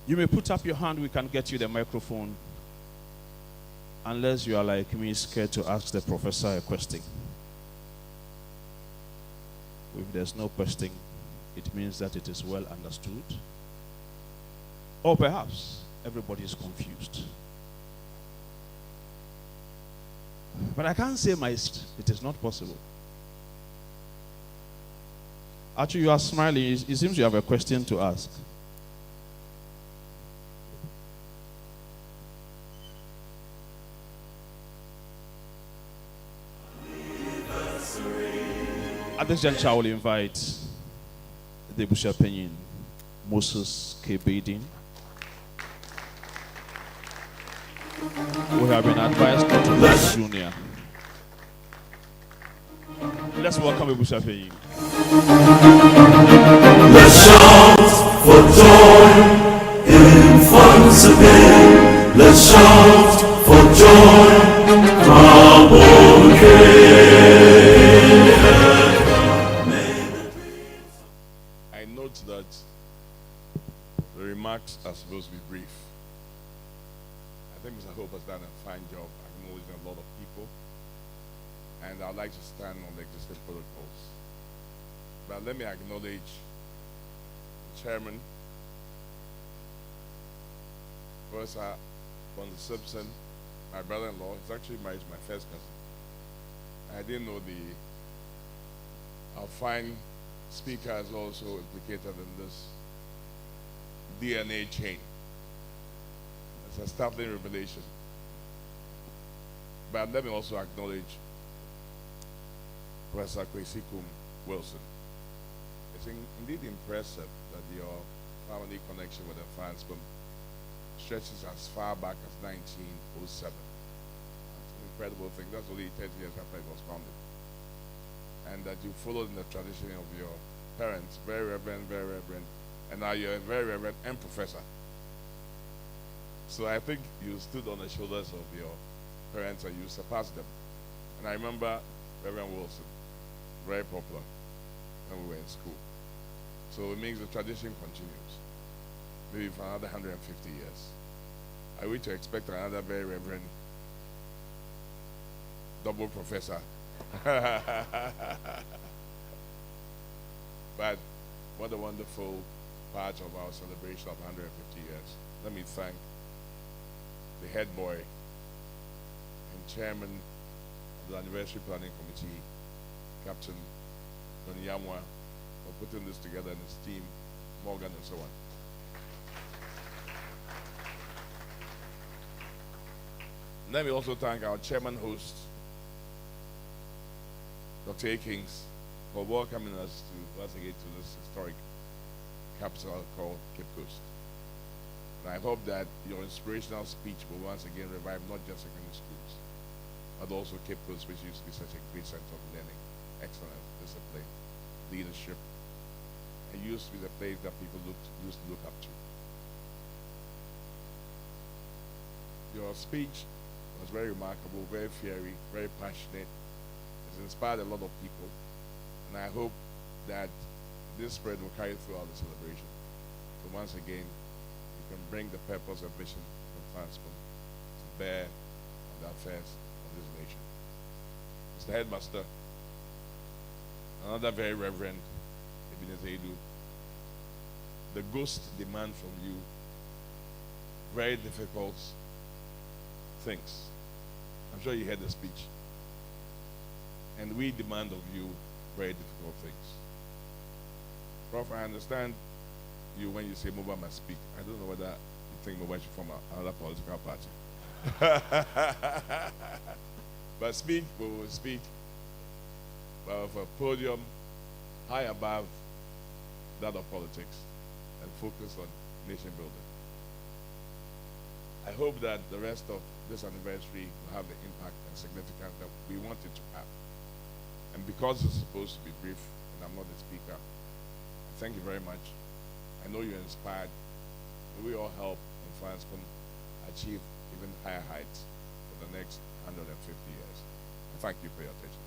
You may put up your hand, we can get you the microphone. Unless you are like me, scared to ask the professor a question. If there's no question, it means that it is well understood. Or perhaps everybody is confused. But I can't say it is not possible. Actually, you are smiling. It seems you have a question to ask. At this juncture, I will invite the Bushapenyin, Moses K. Badin. We have been advised not to let Junior. Let's welcome the Bushapenyin. Let's shout for joy in Mfantsipim. Let's shout for joy from I note that the remarks are supposed to be brief. I think Mr. Hope has done a fine job acknowledging a lot of people, and I'd like to stand on the existing protocols. But let me acknowledge the chairman, Professor Mfantsipim, my brother-in-law. He's actually married to my first cousin. I didn't know our fine speaker is also implicated in this DNA chain. It's a startling revelation. But let me also acknowledge Professor Kwesi Nkum Wilson. It's indeed impressive that your family connection with Mfantsipim stretches as far back as 1907. That's an incredible thing. That's only 30 years after it was founded. And that you followed in the tradition of your parents, very reverend, and now you're a very reverend and professor. So I think you stood on the shoulders of your parents and you surpassed them. And I remember Reverend Wilson, very popular when we were in school. So it means the tradition continues, maybe for another 150 years. I wish to expect another very reverend double professor. But what a wonderful part of our celebration of 150 years. Let me thank the head boy and chairman of the anniversary planning committee, Captain Yamwa, for putting this together, and his team, Morgan, and so on. Let me also thank our chairman host, Dr. A. Kings, for welcoming us once again to this historic capital called Cape Coast. And I hope that your inspirational speech will once again revive not just secondary schools, but also Cape Coast, which used to be such a great center of learning, excellence, discipline, leadership, and used to be the place that people used to look up to. Your speech was very remarkable, very fiery, very passionate. It's inspired a lot of people, and I hope that this spirit will carry throughout the celebration. So once again, you can bring the purpose and vision of Mfantsipim to bear on the affairs of this nation. Mr. Headmaster, another very reverend, Ebenezer Edu, the ghost demand from you very difficult things. I'm sure you heard the speech. And we demand of you very difficult things. Prof, I understand you when you say Moba must speak. I don't know whether you think Moba should form another political party. But speak, we will speak of a podium high above that of politics. focus on nation building. I hope that the rest of this anniversary will have the impact and significance that we want it to have. And because it's supposed to be brief, and I'm not the speaker, thank you very much. I know you're inspired. May we all help Mfantsipim achieve even higher heights for the next 150 years. Thank you for your attention.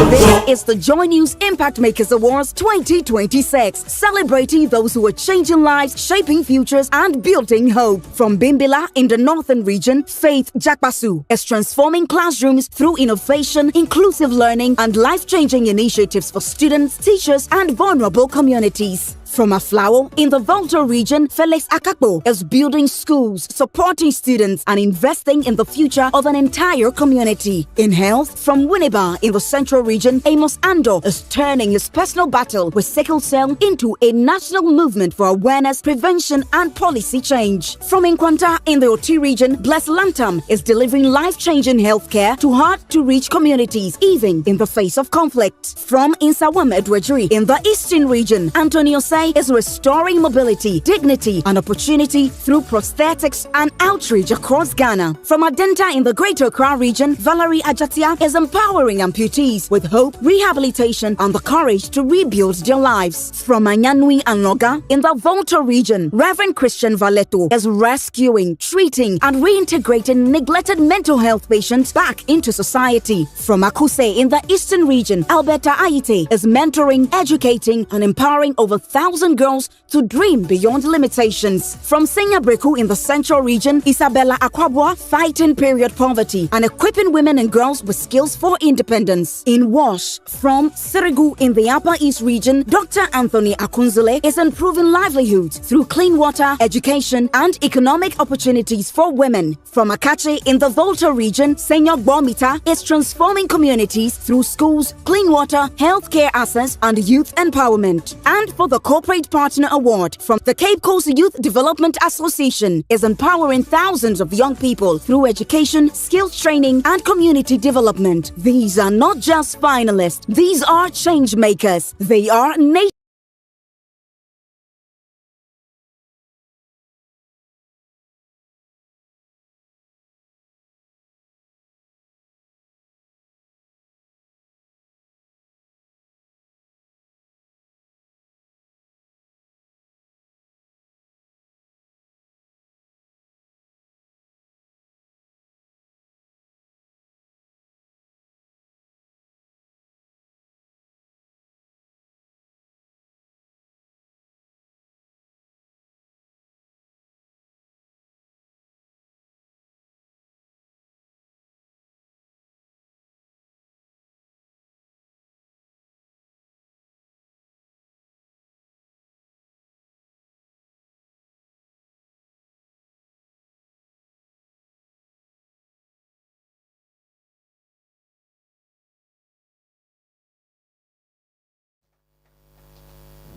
This is the Joy News Impact Makers Awards 2026, celebrating those who are changing lives, shaping futures, and building hope. From Bimbila in the northern region, Faith Jakpasu is transforming classrooms through innovation, inclusive learning, and life-changing initiatives for students, teachers, and vulnerable communities. From Aflao in the Volta region, Felix Akakbo is building schools, supporting students, and investing in the future of an entire community. In health, from Winneba in the central region, Amos Ando is turning his personal battle with sickle cell into a national movement for awareness, prevention, and policy change. From Nkwanta in the Oti region, Bless Lantam is delivering life-changing healthcare to hard-to-reach communities, even in the face of conflict. From Insawam Edwardri in the eastern region, Antonio Say is restoring mobility, dignity, and opportunity through prosthetics and outreach across Ghana. From Adenta in the Greater Accra region, Valerie Ajatia is empowering amputees with hope, rehabilitation, and the courage to rebuild their lives. From Anyanui and Noga in the Volta region, Reverend Christian Valeto is rescuing, treating, and reintegrating neglected mental health patients back into society. From Akuse in the eastern region, Alberta Aite is mentoring, educating, and empowering over 1,000 girls to dream beyond limitations. From Senyabreku in the central region, Isabella Akwabwa fighting period poverty and equipping women and girls with skills for independence. In Wash, from Sirigu in the Upper East region, Dr. Anthony Akunzile is improving livelihoods through clean water, education, and economic opportunities for women. From Akache in the Volta region, Senyor Bomita is transforming communities through schools, clean water, healthcare access, and youth empowerment. And for the Corporate Partner Award from the Cape Coast Youth Development Association is empowering thousands of young people through education, skills training, and community development. These are not just finalists, these are change makers. They are nation.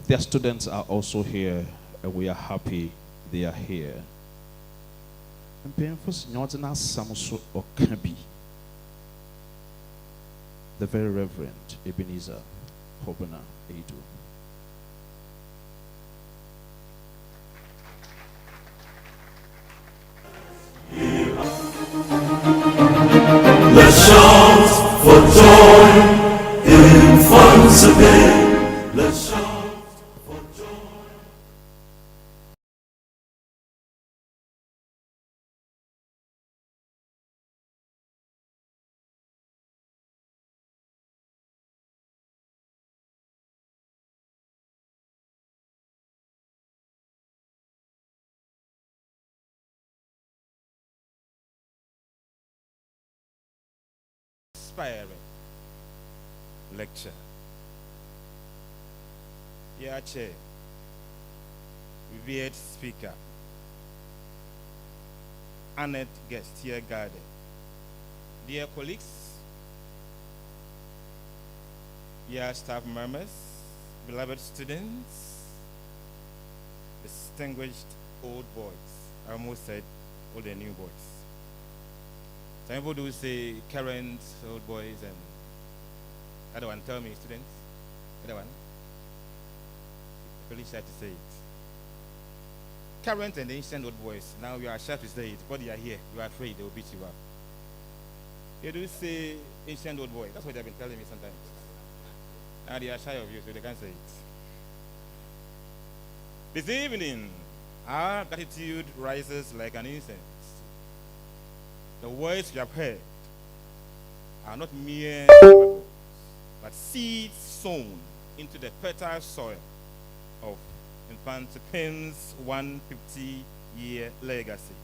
Their students are also here, and we are happy they are here. The very Reverend Ebenezer Hobana Edu. Let's shout for joy in Mfantsipim. Let's shout for joy. Inspiring lecture. Yeah, Chair, revered speaker, honored guest here gathered, dear colleagues, dear staff members, beloved students, distinguished old boys. I almost said all the new boys. Some people do say current old boys and other one, tell me students, other one. really shy to say it. Current and ancient old boys, now you are shy to say it, but they are here. You are afraid they will beat you up. You do say ancient old boy. That's what they've been telling me sometimes. Now they are shy of you, so they can't say it. This evening, our gratitude rises like an incense. The words you have heard are not mere syllables, but seeds sown into the fertile soil of Mfantsipim's 150-year legacy.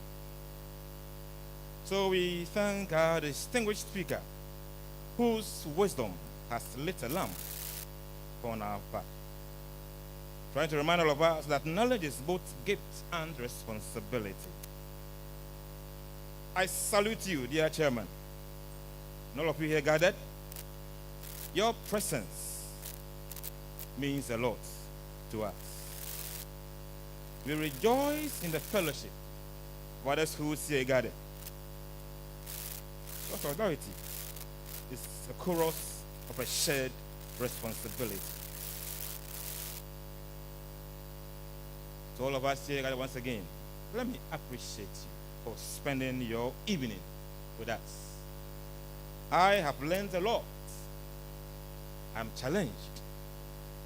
So we thank our distinguished speaker, whose wisdom has lit a lamp on our path, trying to remind all of us that knowledge is both gift and responsibility. I salute you, dear chairman, and all of you here gathered. Your presence means a lot to us. We rejoice in the fellowship of others who here gathered. Your authority is a chorus of a shared responsibility. To all of us here gathered once again, let me appreciate you for spending your evening with us. I have learned a lot. I'm challenged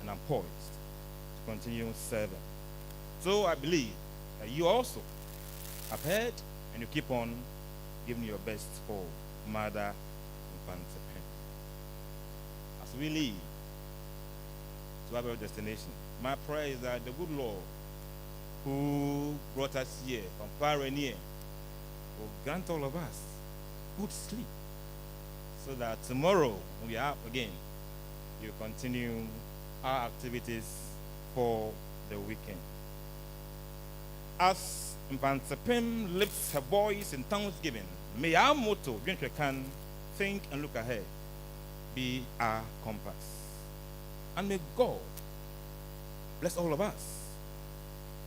and I'm poised to continue serving. So I believe that you also have heard and you keep on giving your best for Mother Mfantsipim. As we leave to our destination, my prayer is that the good Lord who brought us here from far and near will grant all of us good sleep, so that tomorrow when we are up again, you continue our activities for the weekend. As Mfantsipim lifts her voice in thanksgiving, may our motto, can think and look ahead, be our compass. And may God bless all of us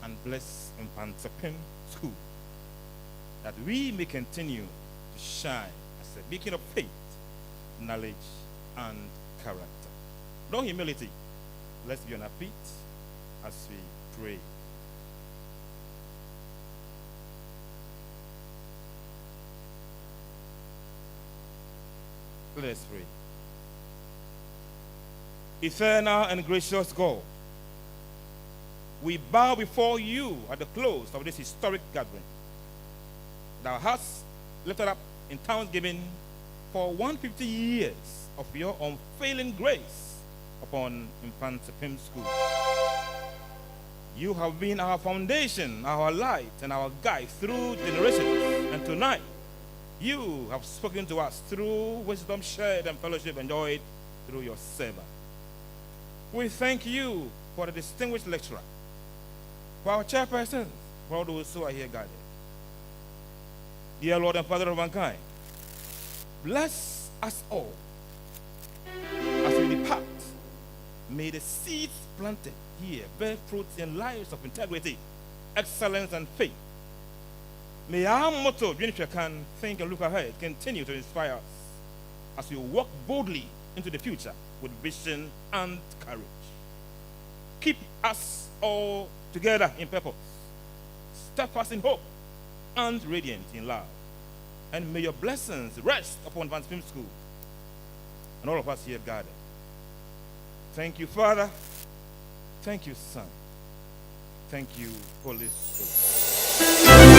and bless Mfantsipim School, that we may continue to shine as a beacon of faith, knowledge, and character. No humility. Let's be on our feet as we pray. Let us pray. Eternal and gracious God, we bow before you at the close of this historic gathering. Thou hast lifted up in thanksgiving for 150 years of your unfailing grace upon Mfantsipim School. You have been our foundation, our light, and our guide through generations. And tonight, you have spoken to us through wisdom shared and fellowship enjoyed through your servant. We thank you for the distinguished lecturer, for our chairperson, for all those who are here gathered. Dear Lord and Father of mankind, bless us all as we depart. May the seeds planted here bear fruits in lives of integrity, excellence, and faith. May our motto, can think and look ahead, continue to inspire us as we walk boldly into the future with vision and courage. Keep us all together in purpose, steadfast in hope, and radiant in love. And may your blessings rest upon Mfantsipim School and all of us here gathered. Thank you, Father. Thank you, Son. Thank you, Holy Spirit.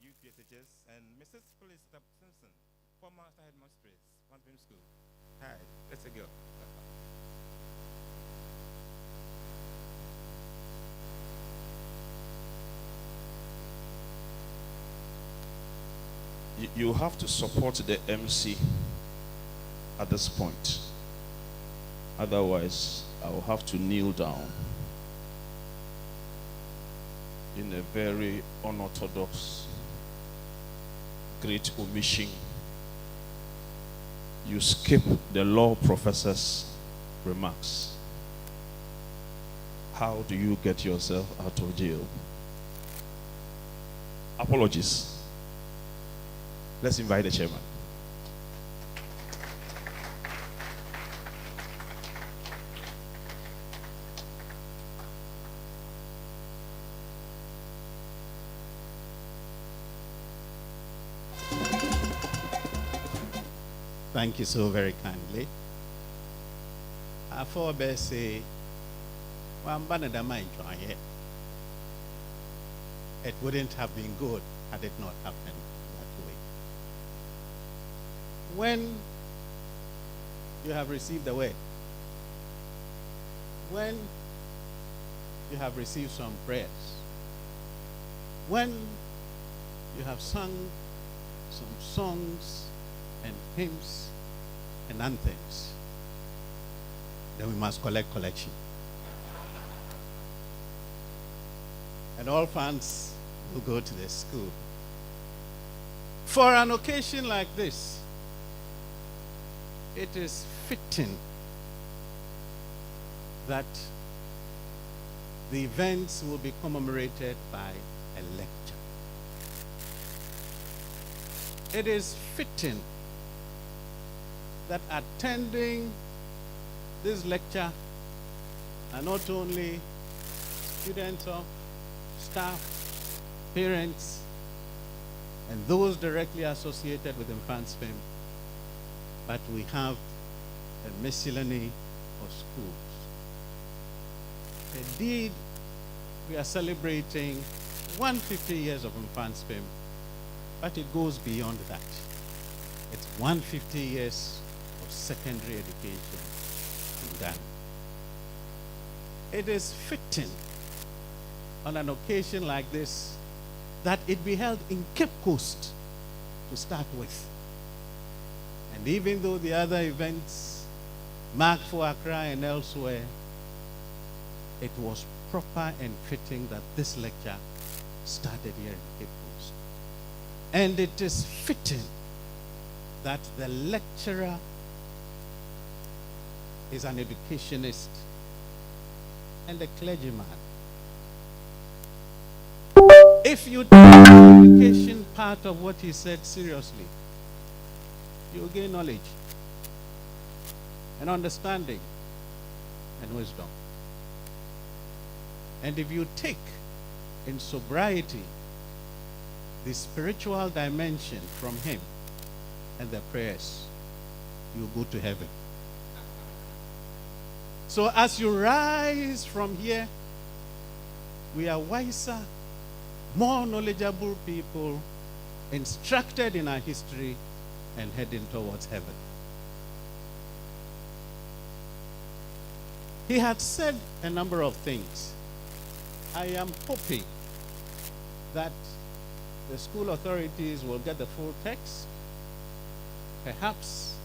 UPSHS, and Mrs. Felicita Simpson, former headmistress, Mfantsipim School. Hi, let's go. You have to support the MC at this point. Otherwise, I will have to kneel down in a very unorthodox, great omission. You skip the law professor's remarks. How do you get yourself out of jail? Apologies. Let's invite the chairman. Thank you so very kindly. Our forebears say, it wouldn't have been good had it not happened that way. When you have received the word, when you have received some prayers, when you have sung some songs and hymns and anthems, then we must collect collection. And all funds will go to the school. For an occasion like this, it is fitting that the events will be commemorated by a lecture. It is fitting that attending this lecture are not only students of staff, parents, and those directly associated with Mfantsipim, but we have a miscellany of schools. Indeed, we are celebrating 150 years of Mfantsipim, but it goes beyond that. It's 150 years of secondary education in Ghana. It is fitting on an occasion like this that it be held in Cape Coast to start with. And even though the other events marked for Accra and elsewhere, it was proper and fitting that this lecture started here in Cape Coast. And it is fitting that the lecturer is an educationist and a clergyman. If you take the education part of what he said seriously, you'll gain knowledge and understanding and wisdom. And if you take in sobriety the spiritual dimension from him and the prayers, you go to heaven. So as you rise from here, we are wiser, more knowledgeable people, instructed in our history and heading towards heaven. He had said a number of things. I am hoping that the school authorities will get the full text, perhaps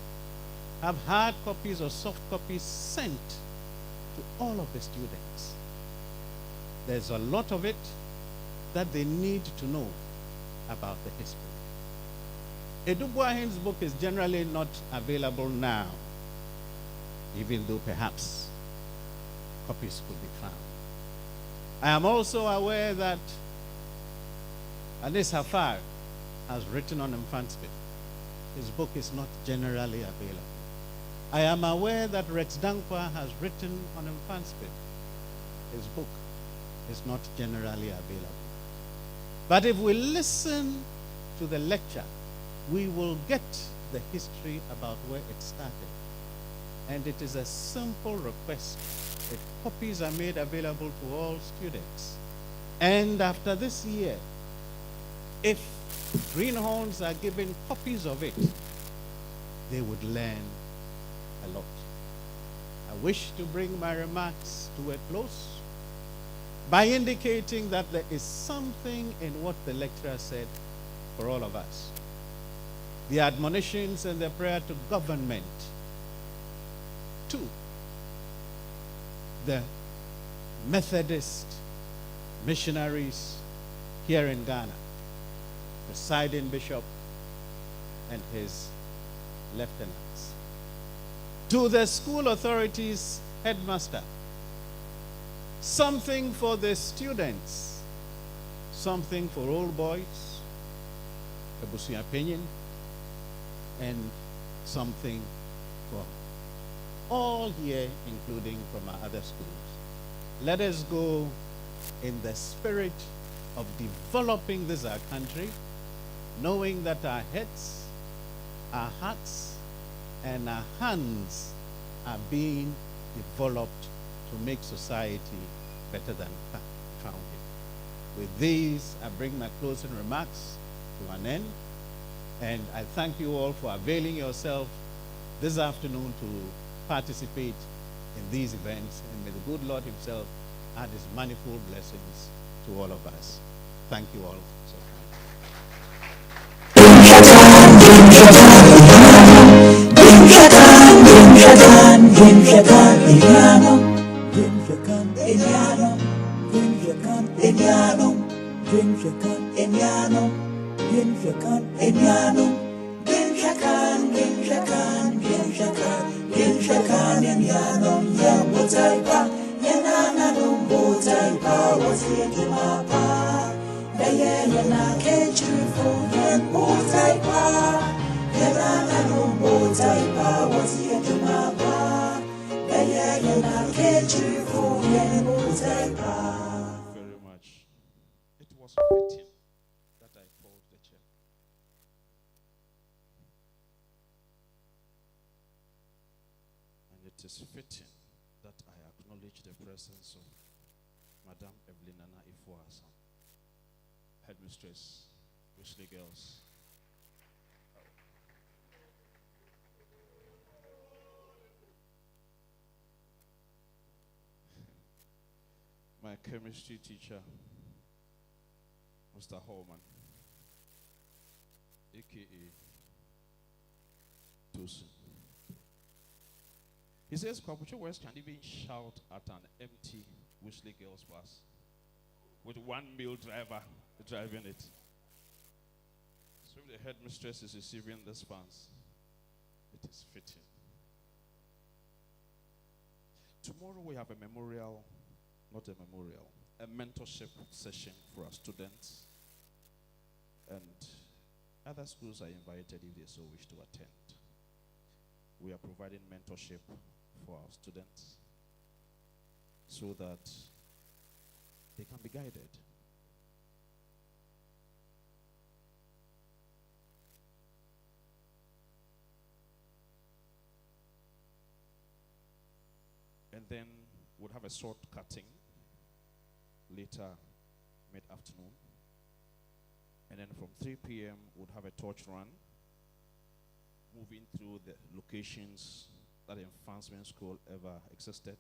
have hard copies or soft copies sent to all of the students. There's a lot of it that they need to know about the history. Edubuahin's book is generally not available now, even though perhaps copies could be found. I am also aware that Anis Hafar has written on Mfantsipim. His book is not generally available. I am aware that Rex Dankwa has written on Mfantsipim. His book is not generally available. But if we listen to the lecture, we will get the history about where it started. And it is a simple request that copies are made available to all students. And after this year, if greenhorns are given copies of it, they would learn a lot. I wish to bring my remarks to a close by indicating that there is something in what the lecturer said for all of us. The admonitions and the prayer to government. 2, the Methodist missionaries here in Ghana, presiding bishop and his lieutenants. To the school authorities, headmaster, something for the students, something for old boys, the Busia opinion, and something for all here, including from our other schools. Let us go in the spirit of developing this our country, knowing that our heads, our hearts, and our hands are being developed to make society better than found it. With these, I bring my closing remarks to an end, and I thank you all for availing yourself this afternoon to participate in these events, and may the good Lord himself add his manifold blessings to all of us. Thank you all so very much. It was fitting that I called the check. And it is fitting that I acknowledge the presence of Madam Evelinana Ifuasa, Headmistress, Wesley Girls. My chemistry teacher, Mr. Holman, aka Tosin. He says, Kwabucho West can even shout at an empty Wesley Girls bus with one male driver driving it. So if the headmistress is receiving this funds, it is fitting. Tomorrow we have a memorial, not a memorial, a mentorship session for our students. And other schools are invited if they so wish to attend. We are providing mentorship for our students so that they can be guided. And then we'll have a short cutting later mid-afternoon. And then from 3 p.m. we'll have a torch run, moving through the locations that Advancement School ever existed.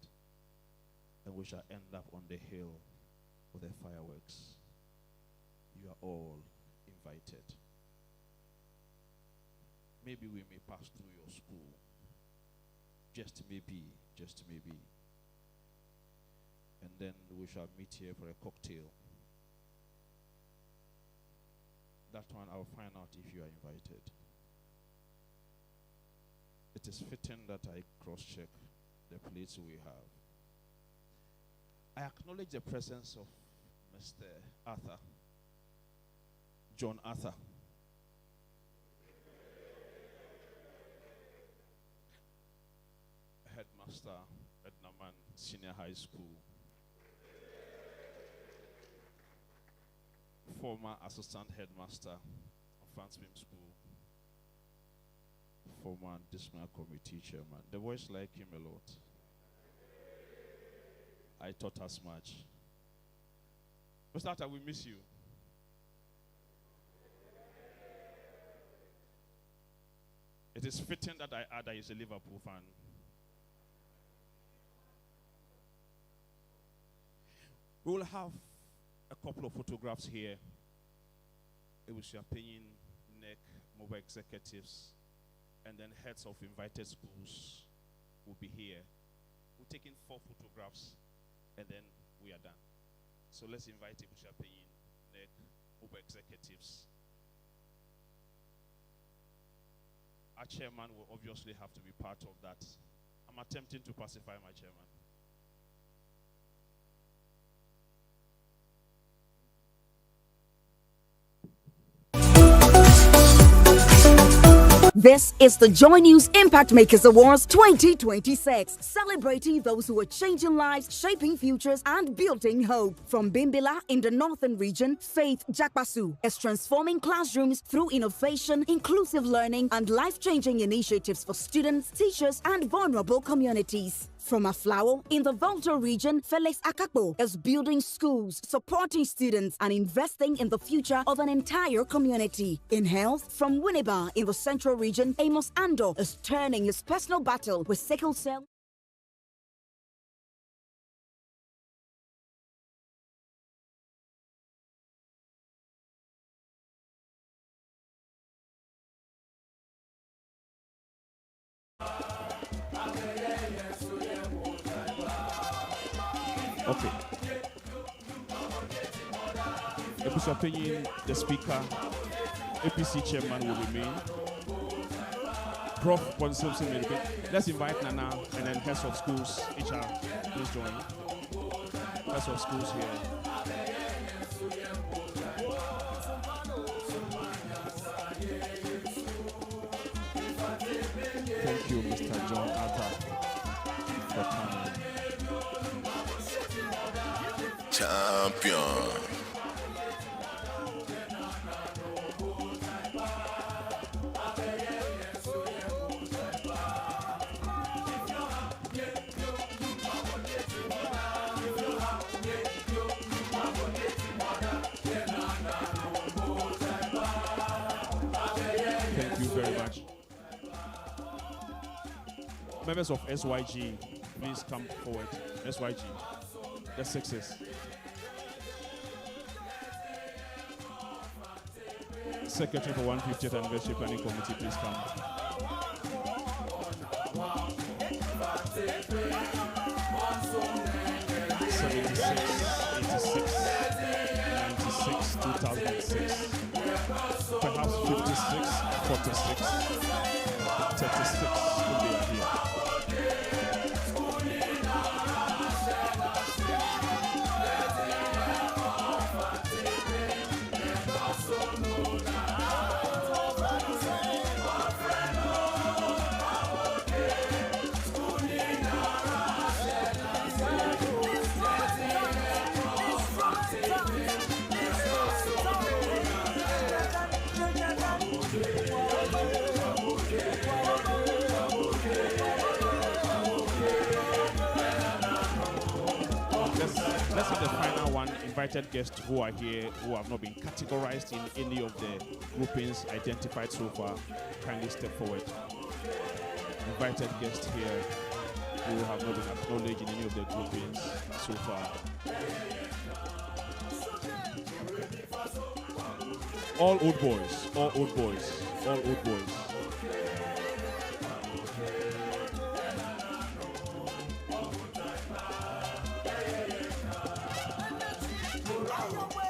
And we shall end up on the hill with the fireworks. You are all invited. Maybe we may pass through your school. Just maybe, just maybe. And then we shall meet here for a cocktail. That one I'll find out if you are invited. It is fitting that I cross-check the plates we have. I acknowledge the presence of Mr. Arthur, John Arthur. Headmaster at Naman Senior High School. Former assistant headmaster of Mfantsipim School. Former disciplinary committee chairman. The boys like him a lot. I thought as much. Ostata, we miss you. It is fitting that I add that he's a Liverpool fan. We will have a couple of photographs here. It was Champagne, NEC, mobile executives, and then heads of invited schools will be here. We're taking 4 photographs, and then we are done. So let's invite Ibu Champagne, NEC, mobile executives. Our chairman will obviously have to be part of that. I'm attempting to pacify my chairman. This is the Joy News Impact Makers Awards 2026, celebrating those who are changing lives, shaping futures, and building hope. From Bimbila in the Northern Region, Faith Jakpasu is transforming classrooms through innovation, inclusive learning, and life-changing initiatives for students, teachers, and vulnerable communities. From Aflao in the Volta region, Felix Akakpo is building schools, supporting students, and investing in the future of an entire community. In health, from Winneba in the Central region, Amos Ando is turning his personal battle with sickle cell. Okay. Ebu's opinion, the speaker, APC chairman will remain. Prof. Mfantsipim. Let's invite Nana and then heads of schools, HR, please join. Heads of schools here. Thank you, Mr. John Arthur, for coming. Champion. Thank you very much. Members of SYG, please come forward. SYG, the sixes. Secretary for 150th Anniversary Planning Committee, please come. Perhaps 56, 46, 36 will be here. Let's have the final one. Invited guests who are here, who have not been categorized in any of the groupings identified so far, kindly step forward. Invited guests here who have not been acknowledged in any of the groupings so far. All old boys, all old boys, all old boys. Wow.